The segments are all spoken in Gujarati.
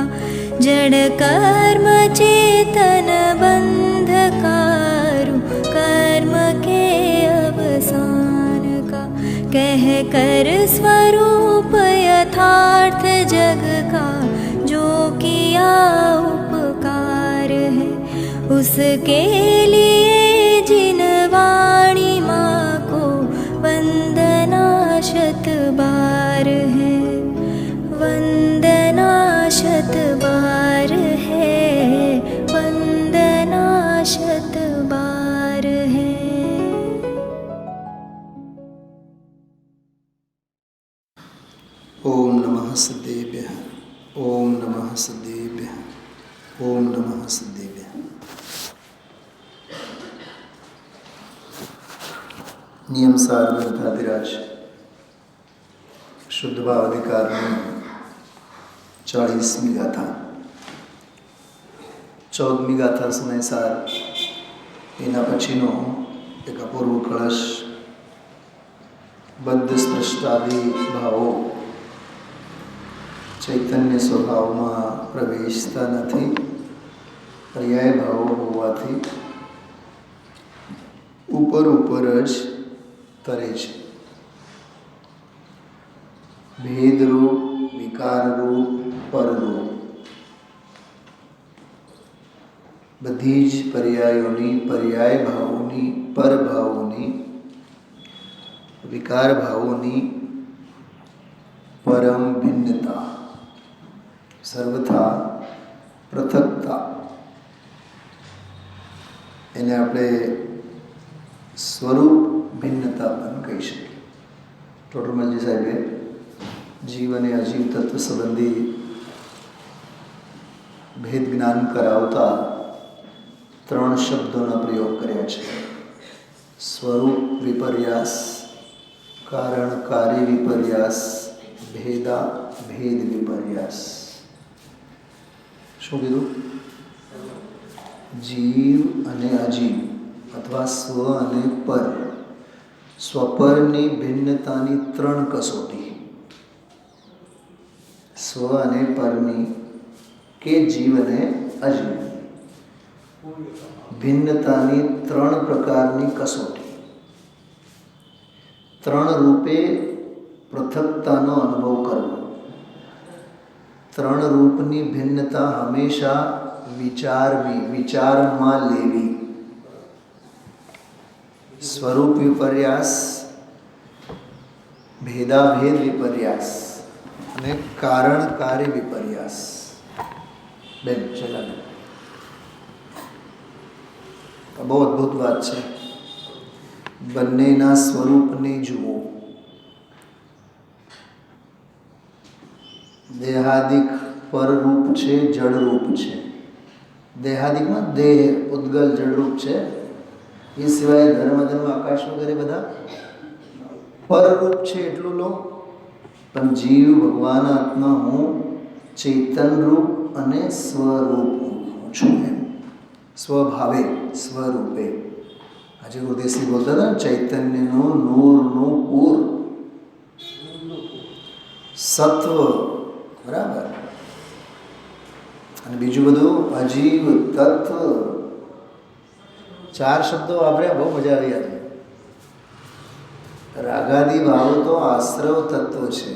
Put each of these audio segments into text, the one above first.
का जड़ कर्म चेतन बंधकारु कर्म के अवसान का कह कर स्वरूप यथार्थ जग का जो किया उपकार है उसके लिए जिन वाणी माँ को वंदना शत बार है वंदना शत बार है वंदना शत बार है। ओम नमः सद्देभ्यः ओम नमः सद्देभ्यः ओम नमः सद्देभ्यः। नियम सार ग्रंथाधिराज शुद्ध भाव अधिकार में 40वीं गाथा 14મી ગાથા સમય સાર એના પછીનો એક અપૂર્વ કળશ બદ્ધ સ્પષ્ટાદિ ભાવો ચૈતન્ય સ્વભાવમાં પ્રવેશતા નથી, પર્યાય ભાવો હોવાથી ઉપર ઉપર જ તરે છે. ભેદરૂપ, વિકારરૂપ, પરરૂપ બધી જ પર્યાયોની, પર્યાય ભાવોની, પરભાવોની, વિકાર ભાવોની પરમ ભિન્નતા, સર્વથા પૃથકતા, એને આપણે સ્વરૂપ ભિન્નતા પણ કહી શકીએ. ટોટરમલજી સાહેબે જીવ અને અજીવ તત્વ સંબંધી ભેદ જ્ઞાન કરાવતા 3 શબ્દોના પ્રયોગ કર્યા છે. સ્વરૂપ વિપર્યાસ, કારણકારી વિપર્યાસ, ભેદા ભેદ વિપર્યાસ. શું કીધું? જીવ અને અજીવ અથવા સ્વ અને પર, સ્વપરની ભિન્નતાની 3 કસોટી. સ્વ અને પરની કે જીવ અને અજીવ ભિન્નતાની 3 પ્રકારની કસોટી. 3 રૂપે પૃથકતાનો અનુભવ કરવો. 3 રૂપની ભિન્નતા હંમેશા વિચારવી, વિચારમાં લેવી. સ્વરૂપ વિપર્યાસ, ભેદાભેદ વિપર્યાસ અને કારણકારી વિપર્યાસ. બેન ચલા બહુ અદ્ભુત વાત છે. બંનેના સ્વરૂપને જુઓ. દેહાદિક પરરૂપ છે, જળરૂપ છે. દેહાદિકમાં દેહ, ઉદ્ગલ, જળરૂપ છે. એ સિવાય ધર્મ આકાશ વગેરે બધા પરરૂપ છે, એટલું લો. પણ જીવ, ભગવાન, આત્મા હું ચેતન રૂપ અને સ્વરૂપ છું એમ, સ્વભાવે, સ્વરૂપે. આજે ગુરુદેવસિંહ બોલતા હતા ને, ચૈતન્યનું નૂરનું પૂર, સત્વ, બરાબર. અને બીજું બધું અજીવ, તત્વ. 4 શબ્દો વાપર્યા, બહુ મજા આવી આજે. રાગાદિ ભાવ તો આશ્રવ તત્વ છે.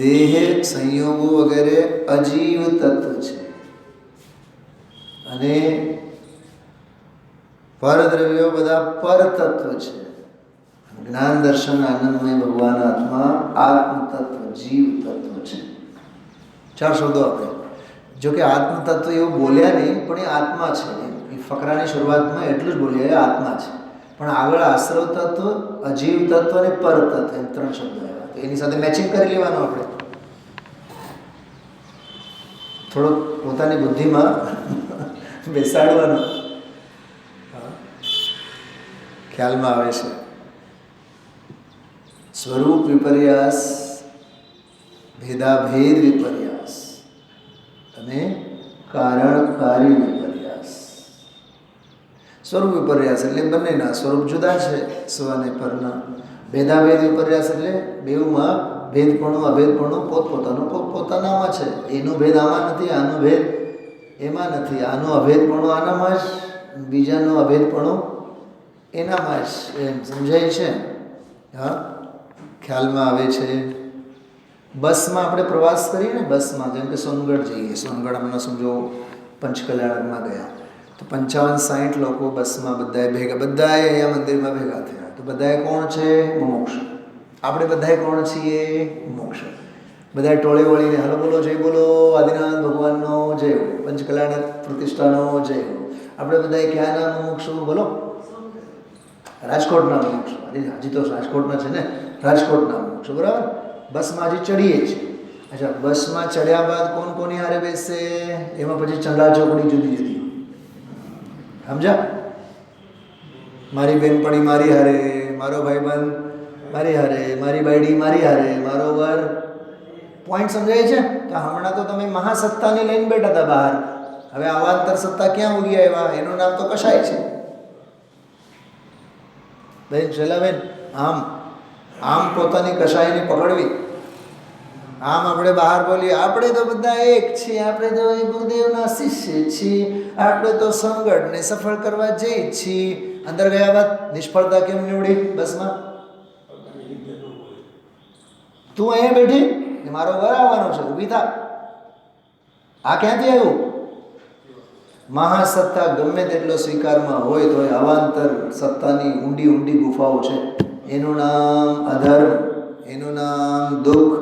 દેહ સંયોગો વગેરે અજીવ તત્વ છે. અને પરદ્રવ્યો બધા પર તત્વ છે. જ્ઞાન દર્શન આનંદમય ભગવાન આત્મા આત્મ તત્વ, જીવ તત્વ છે. 4 શબ્દો આપણે. જો કે આત્મ તત્વ એવું બોલ્યા નહીં, પણ એ આત્મા છે. એ ફકરાની શરૂઆતમાં એટલું જ બોલ્યા, એ આત્મા છે. પણ આગળ આશ્રવ તત્વ, અજીવ તત્વ અને પર તત્વ, એમ 3 શબ્દો આવ્યા. તો એની સાથે મેચિંગ કરી લેવાનું આપણે. થોડોક પોતાની બુદ્ધિમાં બેસાડવાનું, ખ્યાલમાં આવે છે. સ્વરૂપ વિપર્યાસ, ભેદાભેદ વિપર્યાસ અને કારણકારી વિપર્યાસ. સ્વરૂપ વિપર્યાસ એટલે બંનેના સ્વરૂપ જુદા છે, સ્વ અને પરના. ભેદાભેદ વિપર્યાસ એટલે બેઉમાં ભેદપણું અભેદપણું પોતપોતાનું પોતપોતાનામાં છે. એનો ભેદ આમાં નથી, આનો ભેદ એમાં નથી. આનું અભેદપણું આનામાં જ, બીજાનું અભેદપણું એનામાં જ. એમ સમજાય છે? હા, ખ્યાલમાં આવે છે. બસમાં આપણે પ્રવાસ કરીએ ને, બસમાં જેમ કે સોનગઢ જઈએ. સોનગઢ હમણાં સમજો પંચકલ્યાણમાં ગયા તો 55-60 લોકો બસમાં બધાએ અહીંયા મંદિરમાં ભેગા થયા. તો બધાએ કોણ છે? મોક્ષ. આપણે બધાએ કોણ છીએ? મોક્ષ. બધાએ ટોળે વળીને હલો બોલો, જય બોલો, આદિનાથ ભગવાનનો જય હો, પંચકલ્યાણ પ્રતિષ્ઠાનો જય હો. આપણે બધાએ ક્યાંના મોક્ષ? બોલો, રાજકોટના મોક્ષ. હજી તો રાજકોટના છે ને, રાજકોટના મોક્ષ. બરાબર. બસમાં હજી ચડીએ છીએ. અચ્છા, બસમાં ચડ્યા બાદ કોણ કોની હારે બેસે? એમાં પછી ચંગા ચોકડી જુદી જુદી. સમજ્યા? મારી બેનપણી મારી હારે, મારો ભાઈબંધ મારી હારે, મારી બાયડી મારી હારે, મારો વર. પોઈન્ટ સમજાય છે? તો હમણાં તો તમે મહાસત્તાને લઈને બેઠા હતા બહાર. હવે અવાંતર સત્તા ક્યાં ઉગી આવ્યા? એનું નામ તો કશાય છે. બેન શૈલાબેન, આમ પોતાની કશાયને પકડવી. આમ આપણે બહાર બોલીએ આપણે તો બધા એક છીએ, આપણે તો એ ગુરુદેવના શિષ્ય છીએ, આપણે તો સંગઠને સફળ કરવા જઈએ છીએ. અંદર ગયા બાદ નિષ્ફળતા કેમ નીવડી? બસમાં તું અહીંયા બેઠી, મારો ઘર આવવાનો છે, ઊભી થા. આ ક્યાંથી આવ્યું? મહાસત્તા ગમે તેટલો સ્વીકારમાં હોય તો એ અવાંતર સત્તાની ઊંડી ઊંડી ગુફાઓ છે. એનું નામ અધર્મ, એનું નામ દુઃખ,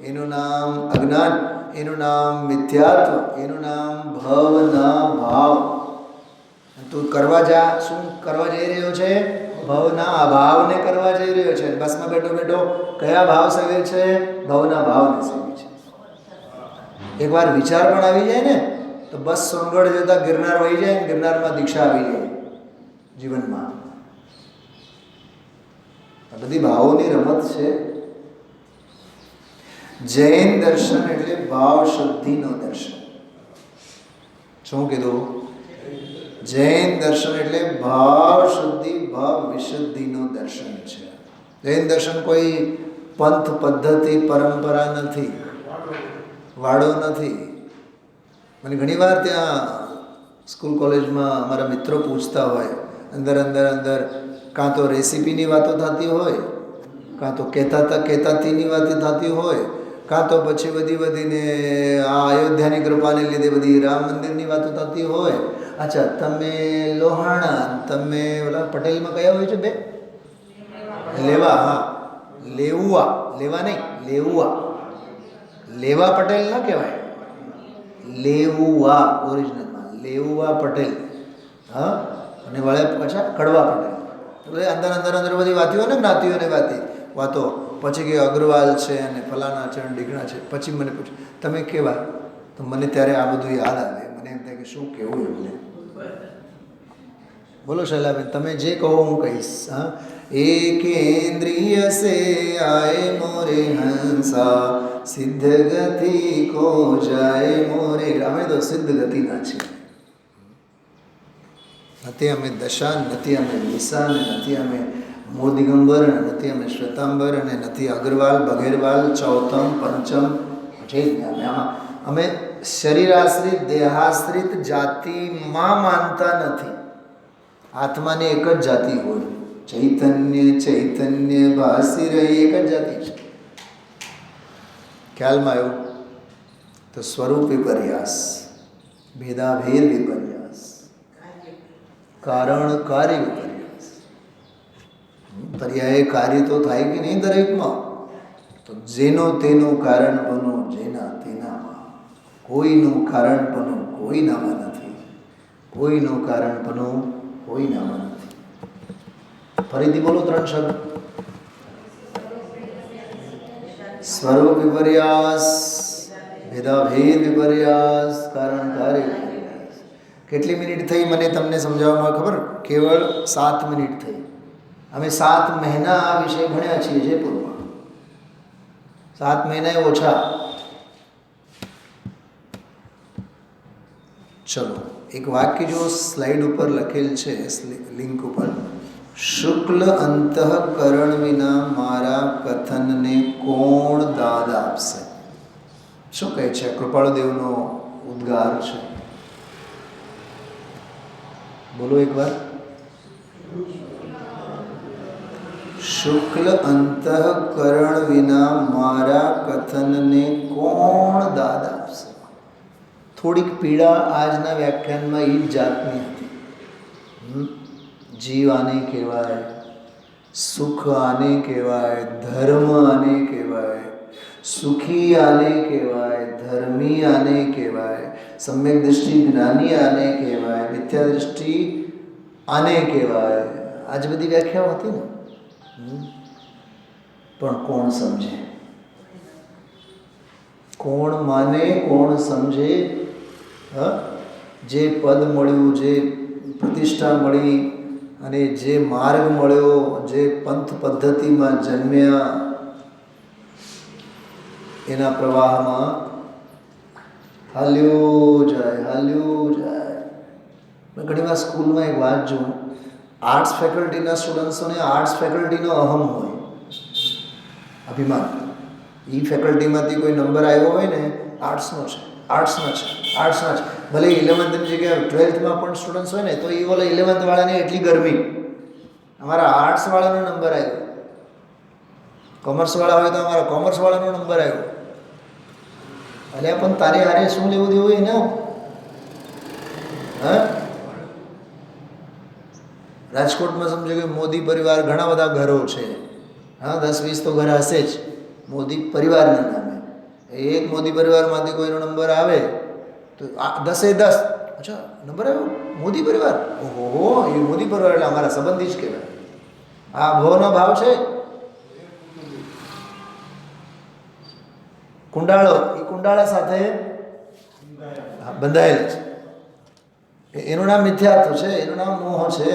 એનું નામ અજ્ઞાન, એનું નામ મિથ્યાત્વ, એનું નામ ભવના ભાવ. તું કરવા જા, શું કરવા જઈ રહ્યો છે? ભવના અભાવને કરવા જઈ રહ્યો છે. બસમાં બેઠો બેઠો કયા ભાવ સેવે છે? ભવના ભાવને સેવે છે. એકવાર વિચાર પણ આવી જાય ને તો બસ સોનગઢ જતા ગિરનાર વહી જાય ને ગિરનારમાં દીક્ષા આવી જાય જીવનમાં. આ બધી ભાવોની રમત છે. જૈન દર્શન એટલે ભાવ શુદ્ધિનો દર્શન. શું કીધું? જૈન દર્શન એટલે ભાવ શુદ્ધિ, ભાવ વિશુદ્ધિનો દર્શન છે. જૈન દર્શન કોઈ પંથ પદ્ધતિ પરંપરા નથી, વાળો નથી. મને ઘણીવાર ત્યાં સ્કૂલ કોલેજમાં અમારા મિત્રો પૂછતા હોય, અંદર કાં તો રેસીપીની વાતો થતી હોય, કાં તો કહેતાતીની વાતો થતી હોય, કાં તો પછી વધીને આ અયોધ્યાની કૃપાને લીધે બધી રામ મંદિરની વાતો થતી હોય. અચ્છા, તમે લોહાણા, તમે ઓલા પટેલમાં કયા હોય છે બે? લેવા. હા, લેવા નહીં, લેવા પટેલ ના કહેવાય, લેવુવા ઓરિજિનલમાં લેવુવા પટેલ. હા, અને વળે પાછા કડવા પટેલ. અંદર બધી વાતીઓ ને જ્ઞાતિઓને વાતો. પછી કે અગ્રવાલ છે અને ફલાણા છે અને ઢીકણા છે. પછી મને પૂછે તમે કેવા? તો મને ત્યારે આ બધું યાદ આવે. મને એમ થાય કે શું કહેવું એમને. બોલો શૈલાબેન, તમે જે કહો હું કહીશ. હા, એકેન્દ્રિય સે આય મોરે હંસા, સિદ્ધ ગતિ કો જાય મોરે. અમે તો સિદ્ધ ગતિના છીએ. નથી અમે દશા, નથી અમે નિશાન, નથી અમે મોદિગંબર, નથી અમે શ્વેતાંબર, અને નથી અગ્રવાલ બઘેરવાલ ચૌથમ પંચમ. અમે શરીરાશ્રિત દેહાશ્રિત જાતિમાં માનતા નથી. આત્માની એક જ જાતિ હોય, ચૈતન્ય ભાસી રહી એક જ જાતિ છે. ખ્યાલમાં આવ્યું? તો સ્વરૂપ વિપર્યાસ, ભેદાભેદ વિપર્યાસ, કારણ કાર્ય વિપર્યાસ. પર્યાય કાર્ય તો થાય કે નહીં દરેકમાં? તો જેનો તેનું કારણ બનો, જેના તેનામાં. કોઈનું કારણ બનો કોઈનામાં નથી, કોઈનું કારણ બનો કોઈનામાં નથી. ફરીથી બોલો 3 શબ્દ. સ્વરૂપ વિપર્યાસ, ભેદાભેદ વિપર્યાસ, કારણ કાર્ય વિપર્યાસ. કેટલી મિનિટ થઈ મને તમને સમજાવવામાં ખબર? કેવળ 7 મિનિટ થઈ. અમે 7 મહિના આ વિષય ભણ્યા છીએ જયપુરમાં. 7 મહિના ઓછા. ચલો, એક વાક્ય જો સ્લાઇડ ઉપર લખેલ છે, લિંક ઉપર, શુક્લ અંતઃકરણ વિના મારા કથનને કોણ દાદ આપશે? શું કહે છે? કૃપાળુદેવનો ઉદ્ગાર છે. બોલો એકવાર. શુક્લ અંતઃકરણ વિના મારા કથનને કોણ દાદ આપશે? થોડીક પીડા આજના વ્યાખ્યાનમાં એ જ જાતની હતી. જીવ આને કહેવાય, સુખ આને કહેવાય, ધર્મ આને કહેવાય, સુખી આને કહેવાય, ધર્મી આને કહેવાય, સમ્યક દૃષ્ટિ જ્ઞાની આને કહેવાય, મિથ્યા દૃષ્ટિ આને કહેવાય. આજ બધી વ્યાખ્યાઓ હતી ને. પણ કોણ સમજે? કોણ માને? કોણ સમજે? જે પદ મળ્યું, જે પ્રતિષ્ઠા મળી અને જે માર્ગ મળ્યો, જે પંથ પદ્ધતિમાં જન્મ્યા, એના પ્રવાહમાં હાલ્યું જાય. મેં ઘણી વાર સ્કૂલમાં એક વાત જોઉં, આર્ટ્સ ફેકલ્ટીના સ્ટુડન્ટ્સોને આર્ટ્સ ફેકલ્ટીનો અહમ હોય, અભિમાન. એ ફેકલ્ટીમાંથી કોઈ નંબર આવ્યો હોય ને, આર્ટ્સનો છે, ભલે 11th ની જગ્યાએ 12thમાં પણ સ્ટુડન્ટ્સ હોય ને, તો એ બોલે 11th વાળાને એટલી ગરમી, અમારા આર્ટ્સ વાળાનો નંબર આવ્યો. કોમર્સ વાળા હોય તો અમારા કોમર્સ વાળાનો નંબર આવ્યો. અલ્યા પણ તારે હારે શું લેવું દેવું એને? રાજકોટમાં સમજો કે મોદી પરિવાર, ઘણા બધા ઘરો છે. 10-20 તો ઘર હશે જ મોદી પરિવારના નામે. એક મોદી પરિવારમાંથી કોઈનો નંબર આવે તો 10-10, અચ્છા નંબર આવ્યો મોદી પરિવાર, ઓહો, એ મોદી પરિવાર એટલે અમારા સંબંધી જ કહેવાય. આ ભવનો ભાવ છે. કુંડાળો, એ કુંડાળા સાથે બંધાયેલ છે. એનું નામ મિથ્યાત્વ છે, એનું નામ મોહ છે.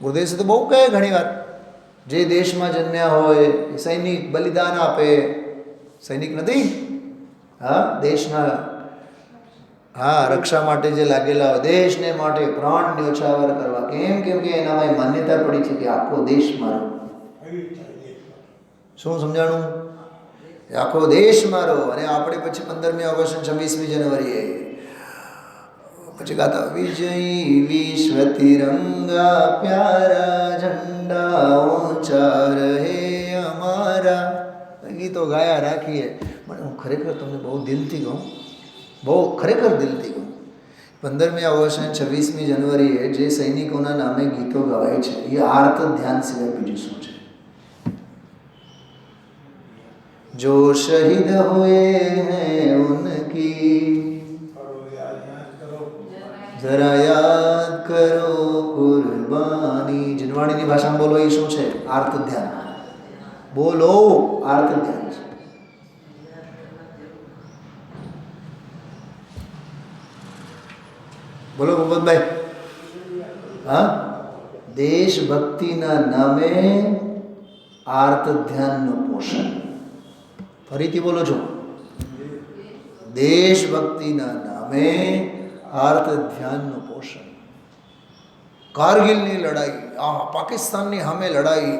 ગુરુદેવ તો બહુ કહે ઘણી વાર, જે દેશમાં જન્મ્યા હોય એ સૈનિક બલિદાન આપે. સૈનિક નથી, દેશના રક્ષા માટે જે લાગેલા હોય, દેશને માટે પ્રાણ ન્યોછાવર કરવા. કેમ કે એનામાં માન્યતા પડી છે કે આખો દેશ મારો. શું સમજાણું? આખો દેશ મારો. અને આપણે પછી 15મી ઓગસ્ટ, 26મી જાન્યુઆરીએ પછી ગાતા, વિજયી વિશ્વ તિરંગા પ્યારા ઝંડા ઊંચા રહે અમારા. ગીતો ગાયા રાખીએ. પણ હું ખરેખર તમને બહુ દિલથી કહું, ખરેખર દિલથી કહું, 15મી ઓગસ્ટ અને 26મી જાન્યુઆરીએ જે સૈનિકોના નામે ગીતો ગવાય છે, એ આર્ત ધ્યાન સિવાય બીજું શું છે? जो शहीद हुए हैं उनकी जरा याद करो कुर्बानी. જનવાણીની ભાષામાં બોલો, એ શું છે? આર્ત ધ્યાન. બોલો, આર્ત ધ્યાન છે. બોલો ભૂપતભાઈ. દેશભક્તિના નામે આર્ત ધ્યાનનું પોષણ. ફરીથી બોલો છો. દેશભક્તિના નામે આર્ત ધ્યાનનું પોષણ. કારગિલની લડાઈ, પાકિસ્તાનની સામે લડાઈ,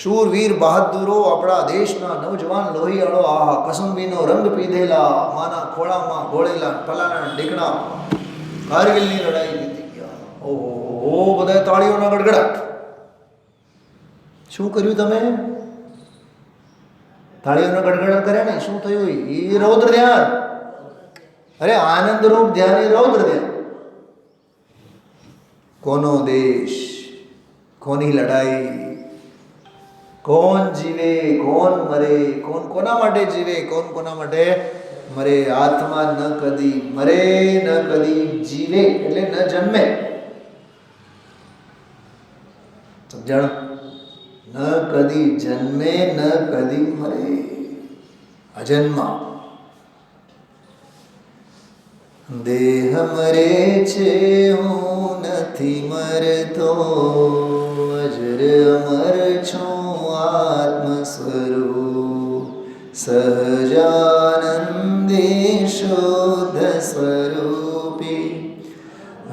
શૂરવીર બહાદુરો, આપણા દેશના નવજવાન લોહિયાળો, કસુંબીનો રંગ પીધેલા, માના ખોળામાં ગોળેલા ફલાના ઢીકણા, કારગિલની લડાઈ જીતી ગયા. ઓહો, બધા તાળીઓના ગડગડાટ. શું કર્યું તમે? તાળીઓનો ગડગડ કરે ને, શું થયું? એ રૌદ્ર ધ્યાન. અરે આનંદરૂપ ધ્યાન, એ રૌદ્ર ધ્યાન. કોનો દેશ, કોની લડાઈ, કોણ જીવે, કોણ મરે, કોણ કોના માટે જીવે, કોણ કોના માટે મરે. આત્મા ન કદી મરે, ન કદી જીવે, એટલે ન જન્મે. સમજાણો? ન કદી જન્મે, ન કદી મરે, અજન્મા. દેહ મરે છે, હું નથી મરતો, અજર અમર છું આત્મ સ્વરૂપ, સહજાનંદે શુદ્ધ સ્વરૂપી,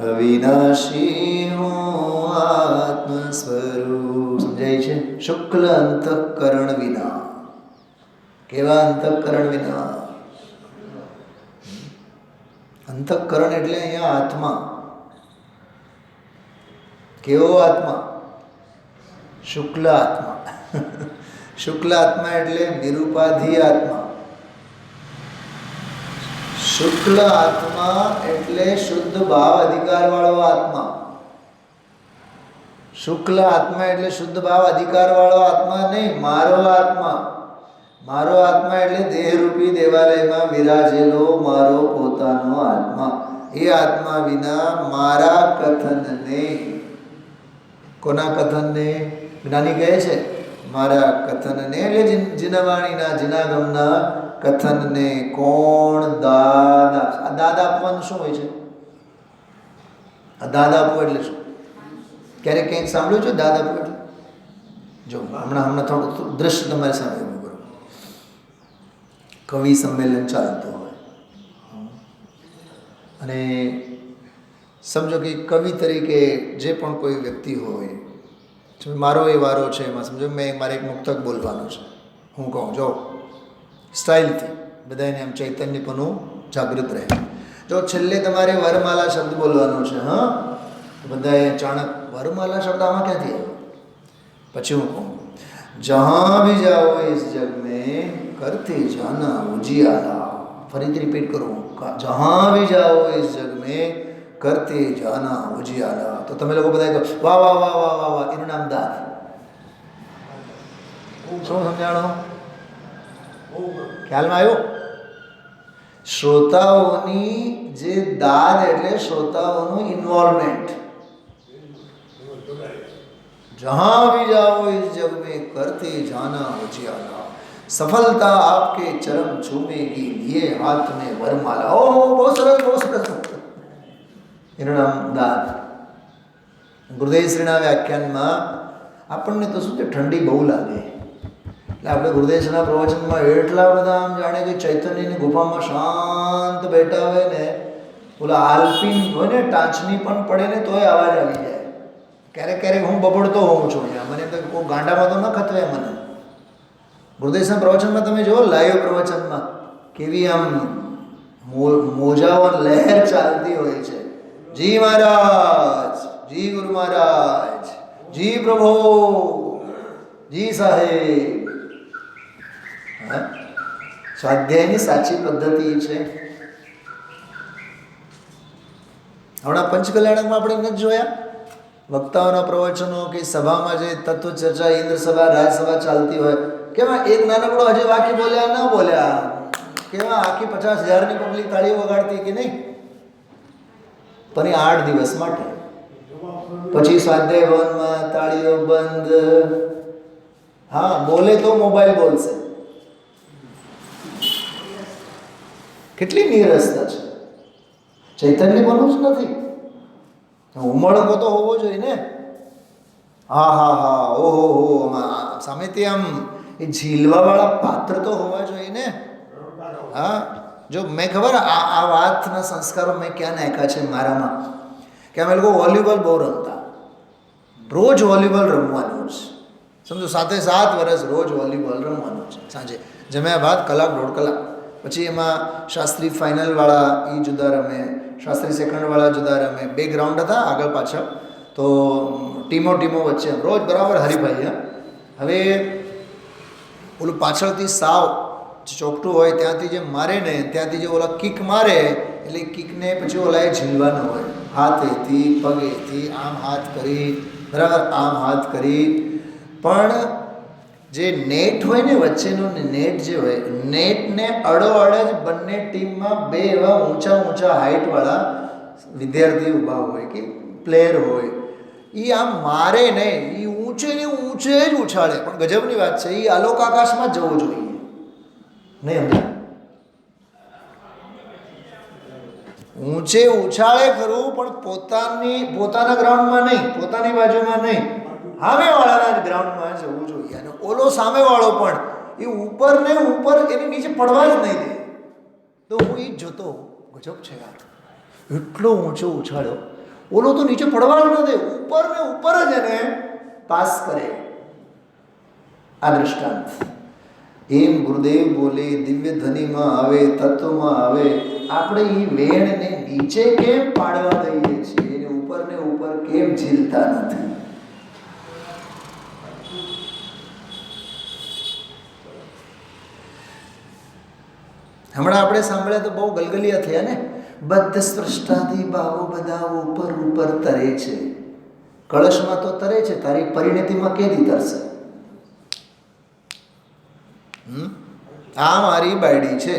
અવિનાશી શુક્લ અંતઃકરણ વિના. કેવા અંતઃકરણ વિના? અંતઃકરણ એટલે અહીંયા આત્મા. કેવો આત્મા? શુક્લ આત્મા. શુક્લ આત્મા એટલે નિરુપાધિ આત્મા. શુક્લ આત્મા એટલે શુદ્ધ ભાવ અધિકાર વાળો આત્મા. શુક્લ આત્મા એટલે શુદ્ધ ભાવ અધિકાર વાળો આત્મા નહીં, મારો આત્મા. મારો આત્મા એટલે દેહરૂપી દેવાલયમાં વિરાજેલો મારો પોતાનો આત્મા. એ આત્મા વિના મારા કથનને, કોના કથનને? જ્ઞાની કહે છે મારા કથનને એટલે જીનવાણીના જીનાગમના કથનને કોણ દાદ આપશે? આ દાદ આપવાનું શું હોય છે? આ દાદ આપવું એટલે શું? ક્યારેક કંઈક સાંભળ્યું છે દાદ આપવું એટલે? જો હમણાં થોડું દ્રશ્ય તમારી સામે ઉભું કરો. કવિ સંમેલન ચાલતું હોય અને સમજો કે કવિ તરીકે જે પણ કોઈ વ્યક્તિ હોય, મારો એ વારો છે, એમાં સમજો મારે એક મુક્તક બોલવાનું છે. હું કહું જો સ્ટાઇલથી બધાને આમ ચૈતન્યપણું જાગૃત રહે. જો છેલ્લે તમારે વરમાલા શબ્દ બોલવાનો છે, હા, તો બધાએ અચાનક વરમાલા શબ્દ આમાં ક્યાંથી આવ્યો? પછી હું કહું જહાં ભી જાઓ ઇસ જગ મેં કરતે જાના ઉજિયાલા. ફરીથી રિપીટ કરું, જહાં ભી જાઓ ઇસ જગ મેં કરતે જાના ઉજિયાલા. તો તમે લોકો બધા કહો વાહ વાહ વાહ વાહ વાહ વાહ, એનું નામ દાદ. શું સમજાણો? ખ્યાલમાં આવ્યો? શ્રોતાઓની જે દાદ એટલે શ્રોતાઓનું ઇન્વોલ્વમેન્ટ. जहां भी जाओ इस जग में करते जाना उजियाला, सफलता आपके चरण झूमेगी लिए हाथ में वरमाला. ओहो બહુ સરસ, બહુ સરસ. એનું નામ દાદ. ગુરુદેવશ્રીના વ્યાખ્યાનમાં આપણને તો શું છે, ઠંડી બહુ લાગે એટલે આપણે ગુરુદેવશ્રીના પ્રવચનમાં એટલા બધા આમ જાણે કે ચૈતન્યની ગુફામાં શાંત બેઠા હોય ને, ઓલા આલ્પિન હોય ને, ટાંચની પણ પડે ને તોય અવાજ આવી જાય. ક્યારેક ક્યારેક હું બબડતો હોઉં છું અહીંયા, મને તો કોઈ ગાંડામાં તો ન ખતવે મને. ગુરુદેવના પ્રવચનમાં તમે જુઓ, લાઈવ પ્રવચનમાં કેવી આમ મોજાઓ લહેર ચાલતી હોય છે. જી મહારાજ, જી ગુરુ મહારાજ, જી પ્રભુ, જી સાહેબ. હા, સ્વાધ્યાયની સાચી પદ્ધતિ છે. હમણાં પંચકલ્યાણકમાં આપણે નથી જોયા વક્તાઓના પ્રવચનો કે સભામાં જે તત્વ ચર્ચા, ઇન્દ્ર સભા, રાજસભા ચાલતી હોય, કેવા એક નાનકડો હજી વાક્ય બોલ્યા ન બોલ્યા, કેવા આખી 50,000ની પબ્લિક તાળીઓ વગાડતી કે નહીં? પણ એ 8 દિવસ માટે. પછી સ્વાધ્યાય ભવનમાં તાળીઓ બંધ. હા, બોલે તો મોબાઈલ બોલશે. કેટલી નીરસતા છે. ચૈતન્ય બનવું જ નથી. ઉમળકો તો હોવો જોઈએ ને. હા હા હા, ઓહો હો, સામેથી આમ એ ઝીલવાવાળા પાત્ર તો હોવા જોઈએ ને. હા, જો મેં ખબર આ વાતના સંસ્કારો મેં ક્યાં નાખ્યા છે મારામાં, કે અમે લોકો વોલીબોલ બહુ રમતા. રોજ વોલીબોલ રમવાનું છે, સમજો 7 વર્ષ રોજ વોલીબોલ રમવાનું છે. સાંજે જમ્યા બાદ કલાક 1.5 કલાક. પછી એમાં શાસ્ત્રી ફાઇનલવાળા એ જુદા રમે, શાસ્ત્રી સેકન્ડવાળા જુદા રમે. 2 ગ્રાઉન્ડ હતા આગળ પાછળ, તો ટીમો વચ્ચે રોજ બરાબર હરીફાઈ. હવે ઓલું પાછળથી સાવ ચોકટું હોય ત્યાંથી જે મારે ને, ત્યાંથી જે ઓલા કિક મારે, એટલે કિકને પછી ઓલાએ ઝીલવાનું હોય. હાથેથી, પગેથી, આમ હાથ કરી, બરાબર આમ હાથ કરી. પણ જે નેટ હોય ને, વચ્ચેનું નેટ જે હોય, નેટને અડોઅડ જ બંને ટીમમાં 2 એવા ઊંચા હાઇટવાળા વિદ્યાર્થી ઊભા હોય કે પ્લેયર હોય. એ આમ મારે નહીં, એ ઊંચે જ ઉછાળે. પણ ગજબની વાત છે, એ આલોક આકાશમાં જ જવું જોઈએ નહીં. સમજાય? ઊંચે ઉછાળે ખરું, પણ પોતાના ગ્રાઉન્ડમાં નહીં, પોતાની બાજુમાં નહીં, સામેવાળાના જ ગ્રાઉન્ડમાં જવું જોઈએ. અને ઓલો સામેવાળો પણ એ ઉપર ને ઉપર એની નીચે પડવા જ નહીં દે. તો હું એ જ જોતો, ગજબ છે યાર, એટલો ઊંચો ઉછાળ્યો, ઓલો તો નીચે પડવા જ ન દે, ઉપર ને ઉપર જ એને પાસ કરે. આ દૃષ્ટાંત. એમ ગુરુદેવ બોલે, દિવ્ય ધ્વનિમાં આવે, તત્વમાં આવે. આપણે એ વેણને નીચે કેમ પાડવા દઈએ છીએ, એને ઉપર ને ઉપર કેમ ઝીલતા નથી? હમણાં આપણે સાંભળ્યા તો બહુ ગલગલિયા થયા ને. બદ્ધ સ્પૃષ્ટાદી ભાવો બધા ઉપર ઉપર તરે છે. કળશમાં તો તરે છે, તારી પરિણતિમાં કેદી તરશે? આ મારી બાયડી છે,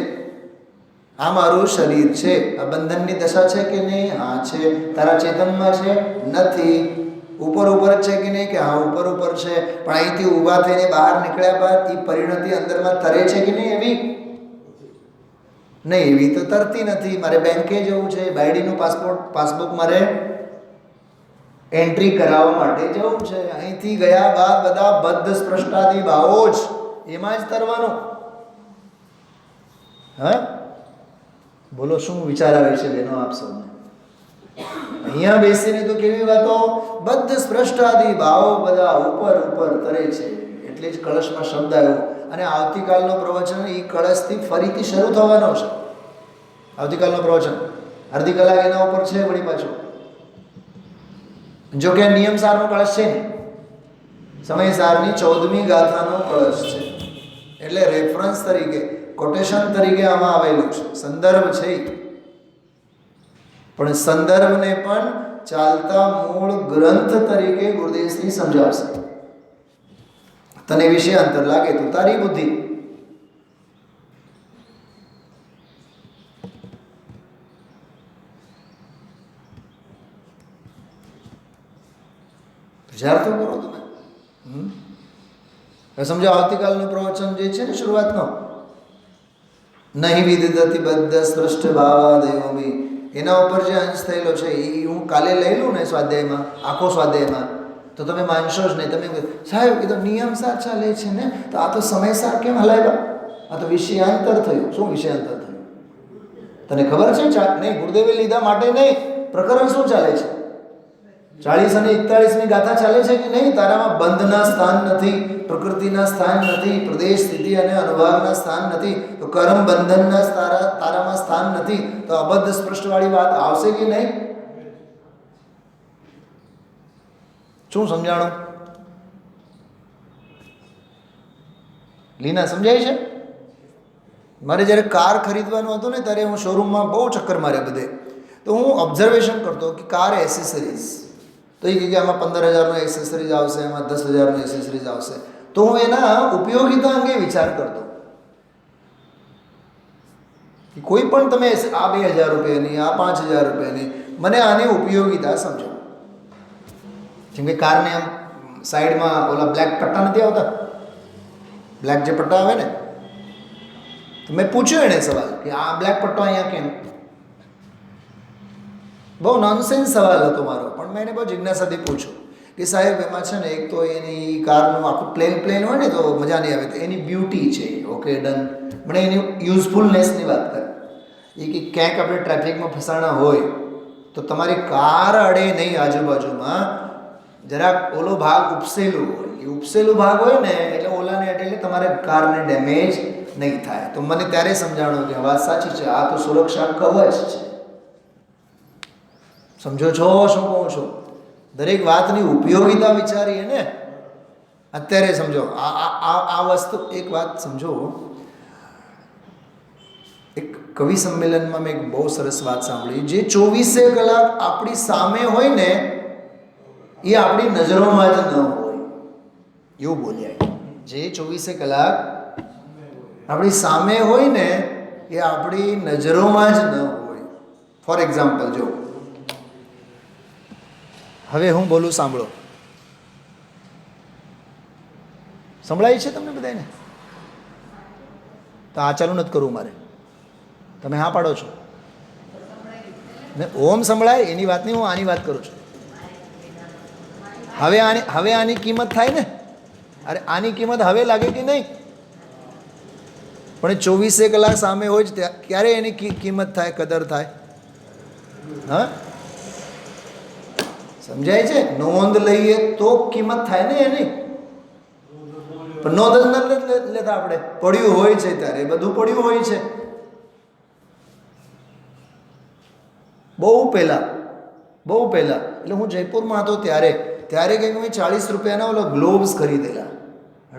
આ મારું શરીર છે. આ બંધનની દશા છે કે નહીં? હા છે. તારા ચેતનમાં છે? નથી. ઉપર ઉપર જ છે કે નહીં? કે હા ઉપર ઉપર છે. પણ અહીંથી ઊભા થઈને બહાર નીકળ્યા બાદ એ પરિણતિ અંદરમાં તરે છે કે નહીં? એવી નહીં. એવી તો તરતી નથી. મારે બેંકે જવું છે, બાયડીનું પાસબુક મારે એન્ટ્રી કરાવવા માટે જવું છે. અહીંથી ગયા બાદ બધા બદ્ધ સ્પૃષ્ટાદી ભાવો જ એમાં જ તરવાનું. હા, બોલો શું વિચાર આવે છે બેનો આપ સૌને? અહીંયા બેસીને તો કેવી વાતો, બદ્ધ સ્પૃષ્ટાદી ભાવો બધા ઉપર ઉપર તરે છે. એટલે જ કળશમાં શબ્દ આવ્યો. અને આવતીકાલનો પ્રવચન એ કળશથી ફરીથી શરૂ થવાનો છે. આવતીકાલનો પ્રવચન અડધી કલાક એના ઉપર છે વળી પાછો. જો કે નિયમસારનો કળશ છે ને, સમયસારની 14મી ગાથાનો કળશ છે. એટલે રેફરન્સ તરીકે, કોટેશન તરીકે આમાં આવેલું છે. સંદર્ભ છે, પણ સંદર્ભને પણ ચાલતા મૂળ ગ્રંથ તરીકે ગુરુદેવશ્રી સમજાવશે. તને વિષય અંતર લાગે તો તારી બુદ્ધિ. વિચાર તો કરો તમે. સમજો આવતીકાલનું પ્રવચન જે છે ને શરૂઆતનો, નહીં વિદધતિ બદ્ધ સ્પૃષ્ટ ભાવાદેવમી, એના ઉપર જે અંશ થયેલો છે એ હું કાલે લઈ લઉં ને સ્વાધ્યાયમાં, આખો સ્વાધ્યાયમાં, તો તમે માનશો જ નહીં. તમે સાહેબ એ તો નિયમસાર ચાલે છે ને, તો આ તો સમયસાર કેમ હલાવ્યા? આ તો વિષયાંતર થયું. શું વિષયાંતર થયું તને ખબર છે? નહીં, ગુરુદેવે લીધા માટે નહીં. પ્રકરણ શું ચાલે છે? 40 અને 41મી ગાથા ચાલે છે કે નહીં? તારામાં બંધના સ્થાન નથી, પ્રકૃતિના સ્થાન નથી, પ્રદેશ સ્થિતિ અને અનુભાવના સ્થાન નથી, તો કર્મ બંધનના તારામાં સ્થાન નથી, તો અબદ્ધ સ્પષ્ટવાળી વાત આવશે કે નહીં? શું સમજાણું? લીના સમજાય છે? મારે જ્યારે કાર ખરીદવાનું હતું ને ત્યારે હું શોરૂમમાં બહુ ચક્કર માર્યા બધે. તો હું ઓબ્ઝર્વેશન કરતો કે કાર એસેસરીઝ, તો એ કે આમાં 15,000નો એસેસરીઝ આવશે, એમાં 10,000નો એસેસરીઝ આવશે. તો હું એના ઉપયોગિતા અંગે વિચાર કરતો. કોઈ પણ તમે આ 2,000 રૂપિયાની, આ 5,000 રૂપિયાની, મને આની ઉપયોગિતા સમજો. જેમ કે કારને આમ સાઈડમાં ઓલા બ્લેક પટ્ટા નથી આવતા, બ્લેક જે પટ્ટા આવે ને, તો મેં પૂછ્યું એને સવાલ કે આ બ્લેક પટ્ટો અહીંયા કેમ? બહુ નોનસેન્સ સવાલ હતો મારો, પણ મેં એને બહુ જિજ્ઞાસાથી પૂછ્યું કે સાહેબ એમાં છે ને, એક તો એની કારનું આખું પ્લેન હોય ને તો મજા નહીં આવે, તો એની બ્યુટી છે. Okay done. મને એની યુઝફુલનેસની વાત કરે. એ કે ક્યાંક આપણે ટ્રાફિકમાં ફસાણા હોય તો તમારી કાર અડે નહીં આજુબાજુમાં, જરાક ઓલો ભાગ ઉપસેલું હોય, એ ઉપસેલું ભાગ હોય ને એટલે ઓલાને એટલે તમારે કારને ડેમેજ નહીં થાય. તો મને ત્યારે સમજાણું કે વાત સાચી છે, આ તો સુરક્ષા કવચ છે. સમજો છો શું કહું છું? દરેક વાતની ઉપયોગિતા વિચારીએ ને. અત્યારે સમજો આ વસ્તુ, એક વાત સમજો. એક કવિ સંમેલનમાં મેં એક બહુ સરસ વાત સાંભળી. જે 24 કલાક આપણી સામે હોય ને એ આપણી નજરોમાં જ ન હોય, એવું બોલ્યા. જે 24 કલાક આપણી સામે હોય ને એ આપણી નજરોમાં જ ન હોય. ફોર એક્ઝામ્પલ, જો હવે હું બોલું સાંભળો. સંભળાય છે તમને બધાને? તો આ ચાલુ નથી કરવું મારે, તમે હા પાડો છો ને? ઓમ સંભળાય એની વાત નહીં, હું આની વાત કરું છું. હવે આની કિંમત થાય ને? અરે આની કિંમત હવે લાગે કે નહીં? પણ 24 કલાક સામે હોય જ ક્યારે એની કિંમત થાય, કદર થાય? હા, સમજાય છે? નોંધ લઈએ તો કિંમત થાય ને એની. પણ નોંધ જ નથી લેતા આપણે. પડ્યું હોય છે ત્યારે બધું પડ્યું હોય છે. બહુ પહેલાં એટલે હું જયપુરમાં હતો ત્યારે કંઈક મેં 40 રૂપિયાના ઓલા ગ્લોવ્સ ખરીદેલા.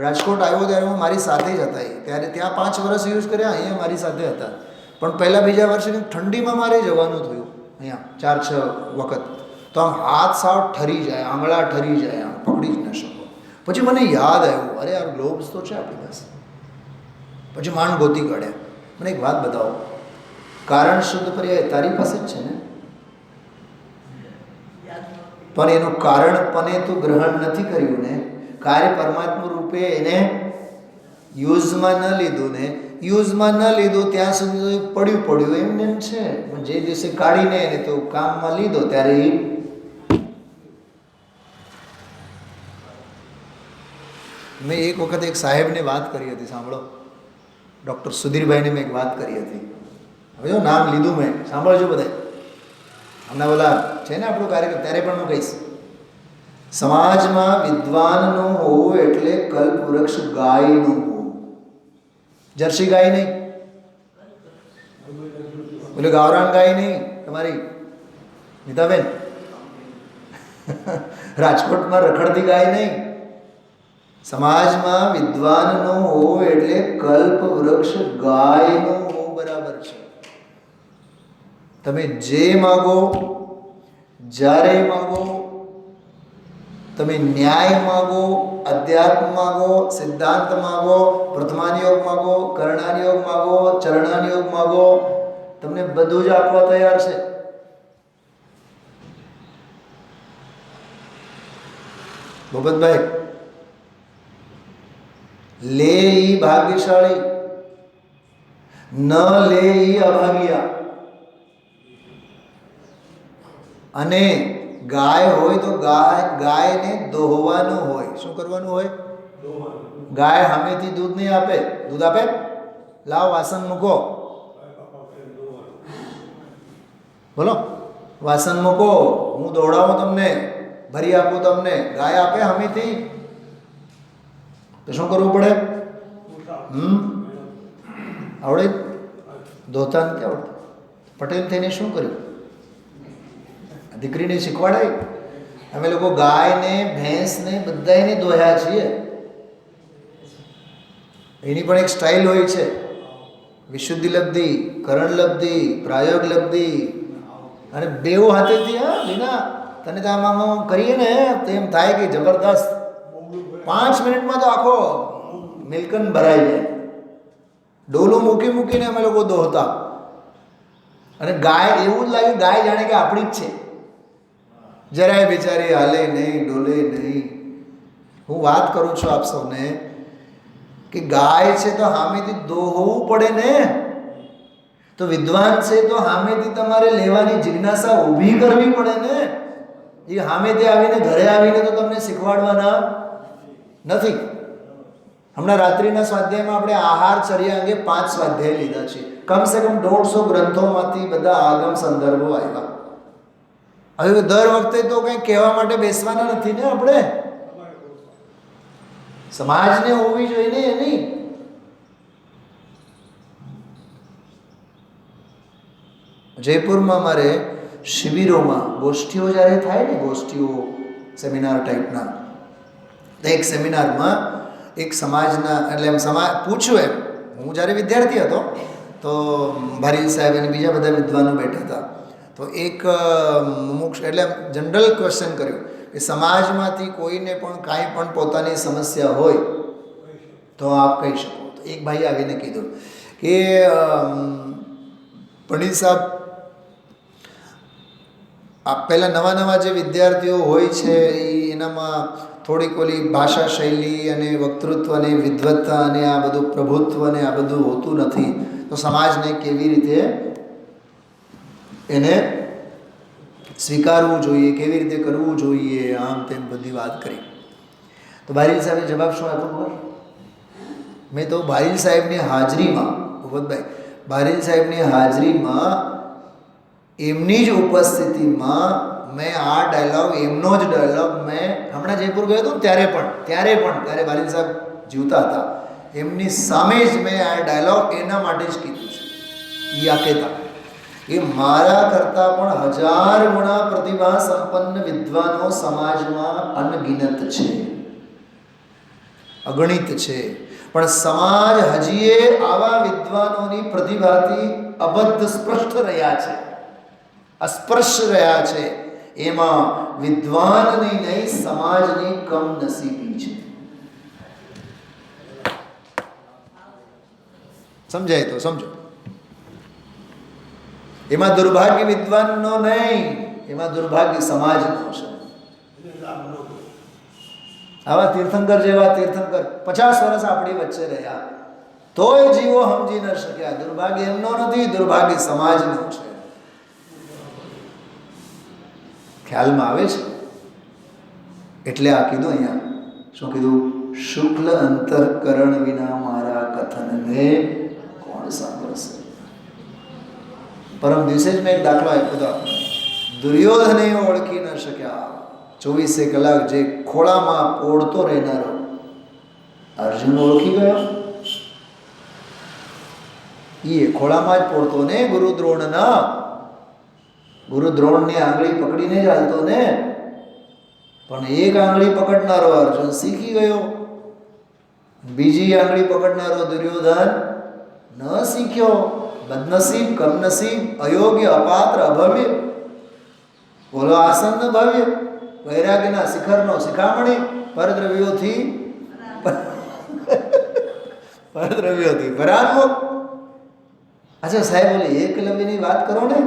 રાજકોટ આવ્યો ત્યારે હું મારી સાથે જ હતા. ત્યારે ત્યાં 5 વર્ષ યુઝ કર્યા, અહીંયા મારી સાથે હતા. પણ પહેલાં બીજા વર્ષે ઠંડીમાં મારે જવાનું થયું અહીંયા 4-6 વખત. તો આમ હાથ સાવ ઠરી જાય, આંગળા ઠરી જાય, આમ પકડી જ ન શકો. પછી મને યાદ આવ્યું, અરે યાર ગ્લોવ્સ તો છે આપણી પાસે. પછી માંડ ગોતી કાઢ્યા. મને એક વાત બતાવો, કારણ શુદ્ધ પર્યાય તારી પાસે જ છે ને, પણ એનું કારણ પને તું ગ્રહણ નથી કર્યું ને. કાર્ય પરમાત્મા રૂપે એને યુઝમાં ન લીધું ને. યુઝમાં ન લીધું ત્યાં સુધી પડ્યું એમને એમ છે. પણ જે દિવસે કાઢીને એને તો કામમાં લીધો ત્યારે મેં એક વખત એક સાહેબને વાત કરી હતી, સાંભળો. ડૉક્ટર સુધીરભાઈને મેં એક વાત કરી હતી. હવે જો નામ લીધું મેં, સાંભળજો બધા. હમણાં ઓલા છે ને આપણું કાર્યક્રમ, ત્યારે પણ હું કહીશ. સમાજમાં વિદ્વાનનું હોવું એટલે કલ્પવૃક્ષ ગાયનું હોવું. જર્સી ગાય નહીં, બોલે ગાવરાન ગાય નહીં તમારી નીતાબેન, રાજકોટમાં રખડતી ગાય નહીં. સમાજમાં વિદ્વાનનું હોવું એટલે કલ્પવૃક્ષ ગાયનું હોવું બરાબર છે. તમે જે માગો, જ્યારે માગો, તમે ન્યાય માગો, અધ્યાત્મ માગો, સિદ્ધાંત માગો, પ્રથમાન યોગ માગો, કરણાન યોગ માગો, ચરણાન યોગ માગો, તમને બધું જ આપવા તૈયાર છે. ભૂપતભાઈ, લે ઈ ભાગ્યશાળી, ન લે ઈ અભાગ્યા. અને ગાય હોય તો ગાયને દોહવાનું હોય. શું કરવાનું હોય? ગાય સામેથી દૂધ નહીં આપે. દૂધ આપે, લાવ વાસણ મૂકો, બોલો વાસણ મૂકો, હું દોડાવું તમને, ભરી આપું તમને. ગાય આપે સામેથી તો શું કરવું પડે? આવડે? ધોતા નથી આવડતું. પટેલ થઈને શું કર્યું? દીકરીને શીખવાડાય. અમે લોકો ગાયને, ભેંસને બધાને દોહ્યા છીએ. એની પણ એક સ્ટાઇલ હોય છે. વિશુદ્ધિ લબ્ધિ, કરણ લબ્ધિ, પ્રાયોગ લબ્ધિ, અને બેઉ હાથેથી. હા લીના, તને તો આમાં કરીએ ને તો એમ થાય કે જબરદસ્ત. 5 મિનિટમાં તો આખો મિલ્કન ભરાઈ જાય. ડોલું મૂકીને અમે લોકો દોહતા. અને ગાય એવું જ લાગ્યું, ગાય જાણે કે આપણી જ છે. જરાય બિચારી હાલે નહીં, ડોલે નહીં. હું વાત કરું છું આપ સૌને કે ગાય છે તો સામેથી દોહવું પડે ને. તો વિદ્વાન છે તો સામેથી તમારે લેવાની જિજ્ઞાસા ઊભી કરવી પડે ને. એ સામેથી આવીને ઘરે આવીને તો તમને શીખવાડવાના નથી. હમણાં રાત્રિના સ્વાધ્યાયમાં આપણે આહારચર્યા અંગે 5 સ્વાધ્યાય લીધા છે. કમસે કમ 150 ગ્રંથોમાંથી બધા આગમ સંદર્ભો આવ્યા. હવે દર વખતે તો કંઈ કહેવા માટે બેસવાના નથી ને આપણે. સમાજને હોવી જોઈએ ને એની. જયપુરમાં મારે શિબિરોમાં ગોષ્ઠીઓ જ્યારે થાય ને, ગોષ્ઠીઓ સેમિનાર ટાઈપના, તો એક સેમિનારમાં એક સમાજના, એટલે એમ પૂછ્યું એમ, હું જ્યારે વિદ્યાર્થી હતો તો ભારીલ સાહેબ અને બીજા બધા વિદ્વાનો બેઠા હતા. તો એક મુમુક્ષ એટલે જનરલ ક્વેશ્ચન કર્યું કે સમાજમાંથી કોઈને પણ કાંઈ પણ પોતાની સમસ્યા હોય તો આપ કહી શકો. તો એક ભાઈ આવીને કીધું કે પંડિત સાહેબ, આપ પહેલાં નવા જે વિદ્યાર્થીઓ હોય છે એનામાં થોડીક ઓલી ભાષા શૈલી અને વક્તૃત્વ અને વિદ્વત્તા અને આ બધું પ્રભુત્વ અને આ બધું હોતું નથી. તો સમાજને કેવી રીતે એને સ્વીકારવું જોઈએ, કેવી રીતે કરવું જોઈએ, આમ તેમ બધી વાત કરી. તો ભારીલ સાહેબે જવાબ શું આપ્યો? મેં તો ભારીલ સાહેબની હાજરીમાં, ભૂપતભાઈ, ભારીલ સાહેબની હાજરીમાં, એમની જ ઉપસ્થિતિમાં મેં આ ડાયલોગ, એમનો જ ડાયલોગ મેં હમણાં જયપુર ગયો હતો ત્યારે ભારીલ સાહેબ જીવતા હતા એમની સામે જ મેં આ ડાયલોગ એના માટે જ કીધું છે. એ આ કહેતા એ મારા કરતાં પણ 1000 ગુણા પ્રતિભા સંપન્ન વિદ્વાનો સમાજમાં અનગિનત છે, અગણિત છે. પણ સમાજ હજીએ આવા વિદ્વાનોની પ્રતિભાથી અબદ્ધ સ્પષ્ટ રહ્યા છે, અસ્પર્શ રહ્યા છે. એમાં વિદ્વાનની નહીં સમાજની કમનસીબી છે. સમજાય તો સમજો. એમાં દુર્ભાગ્ય વિદ્વાનનો નહીં, એમાં દુર્ભાગ્ય સમાજનો છે. આવા તીર્થંકર જેવા તીર્થંકર 50 વર્ષ આપણી વચ્ચે રહ્યા તોય જીવો સમજી ન શક્યા. દુર્ભાગ્ય એમનો નથી, દુર્ભાગ્ય સમાજનો છે. ખ્યાલમાં આવે છે? એટલે આ કીધું અહીંયા. શું કીધું? શુક્લ અંતઃકરણ વિના મારા કથનને કોણ સાંભળશે? પરમ દિવસે જ મેં એક દાખલો આપ્યો હતો. દુર્યોધને ઓળખી ન શક્યા 24 કલાક જે ખોળામાં પોડતો રહેનારો અર્જુન ઓળખી ગયો. એ ખોળામાં જ પોડતો ને, ગુરુ દ્રોણની આંગળી પકડીને જ હાલતો ને. પણ એક આંગળી પકડનારો અર્જુન શીખી ગયો, બીજી આંગળી પકડનારો દુર્યોધન ન શીખ્યો. બદનસીબ, કમનસીબ, અયોગ્ય, અપાત્ર, અભવ્ય. બોલો આસન્ન ભવ્ય, વૈરાગ્યના શિખરનો શિખામણી, પરદ્રવ્યોથી પરાન્મુખ. અચ્છા સાહેબ, બોલે એકલવ્યની વાત કરો ને,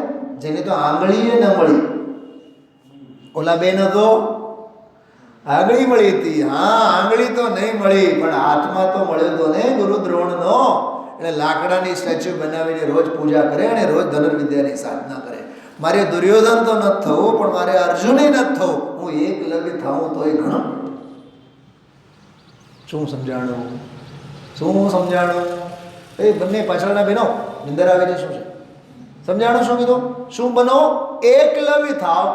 જેને તો આંગળીએ ન મળી. ઓલા બેન તો આંગળી મળી હતી. હા, આંગળી તો નહીં મળી, પણ હાથમાં તો મળ્યો તો ને ગુરુ દ્રોણનો. એટલે લાકડાની સ્ટેચ્યુ બનાવીને રોજ પૂજા કરે અને રોજ ધનુર્વિદ્યાની સાધના કરે. મારે દુર્યોધન તો નથી થવું, પણ મારે અર્જુને નથી થવું. હું એકલવ્ય થાઉં તો એ ઘણો. શું સમજાણું? એ બંને પાછળના બહેનો નિંદર આવે છે. શું છે સમજાણું? શું કીધું? શું બનો? એકલવ્ય થાવ.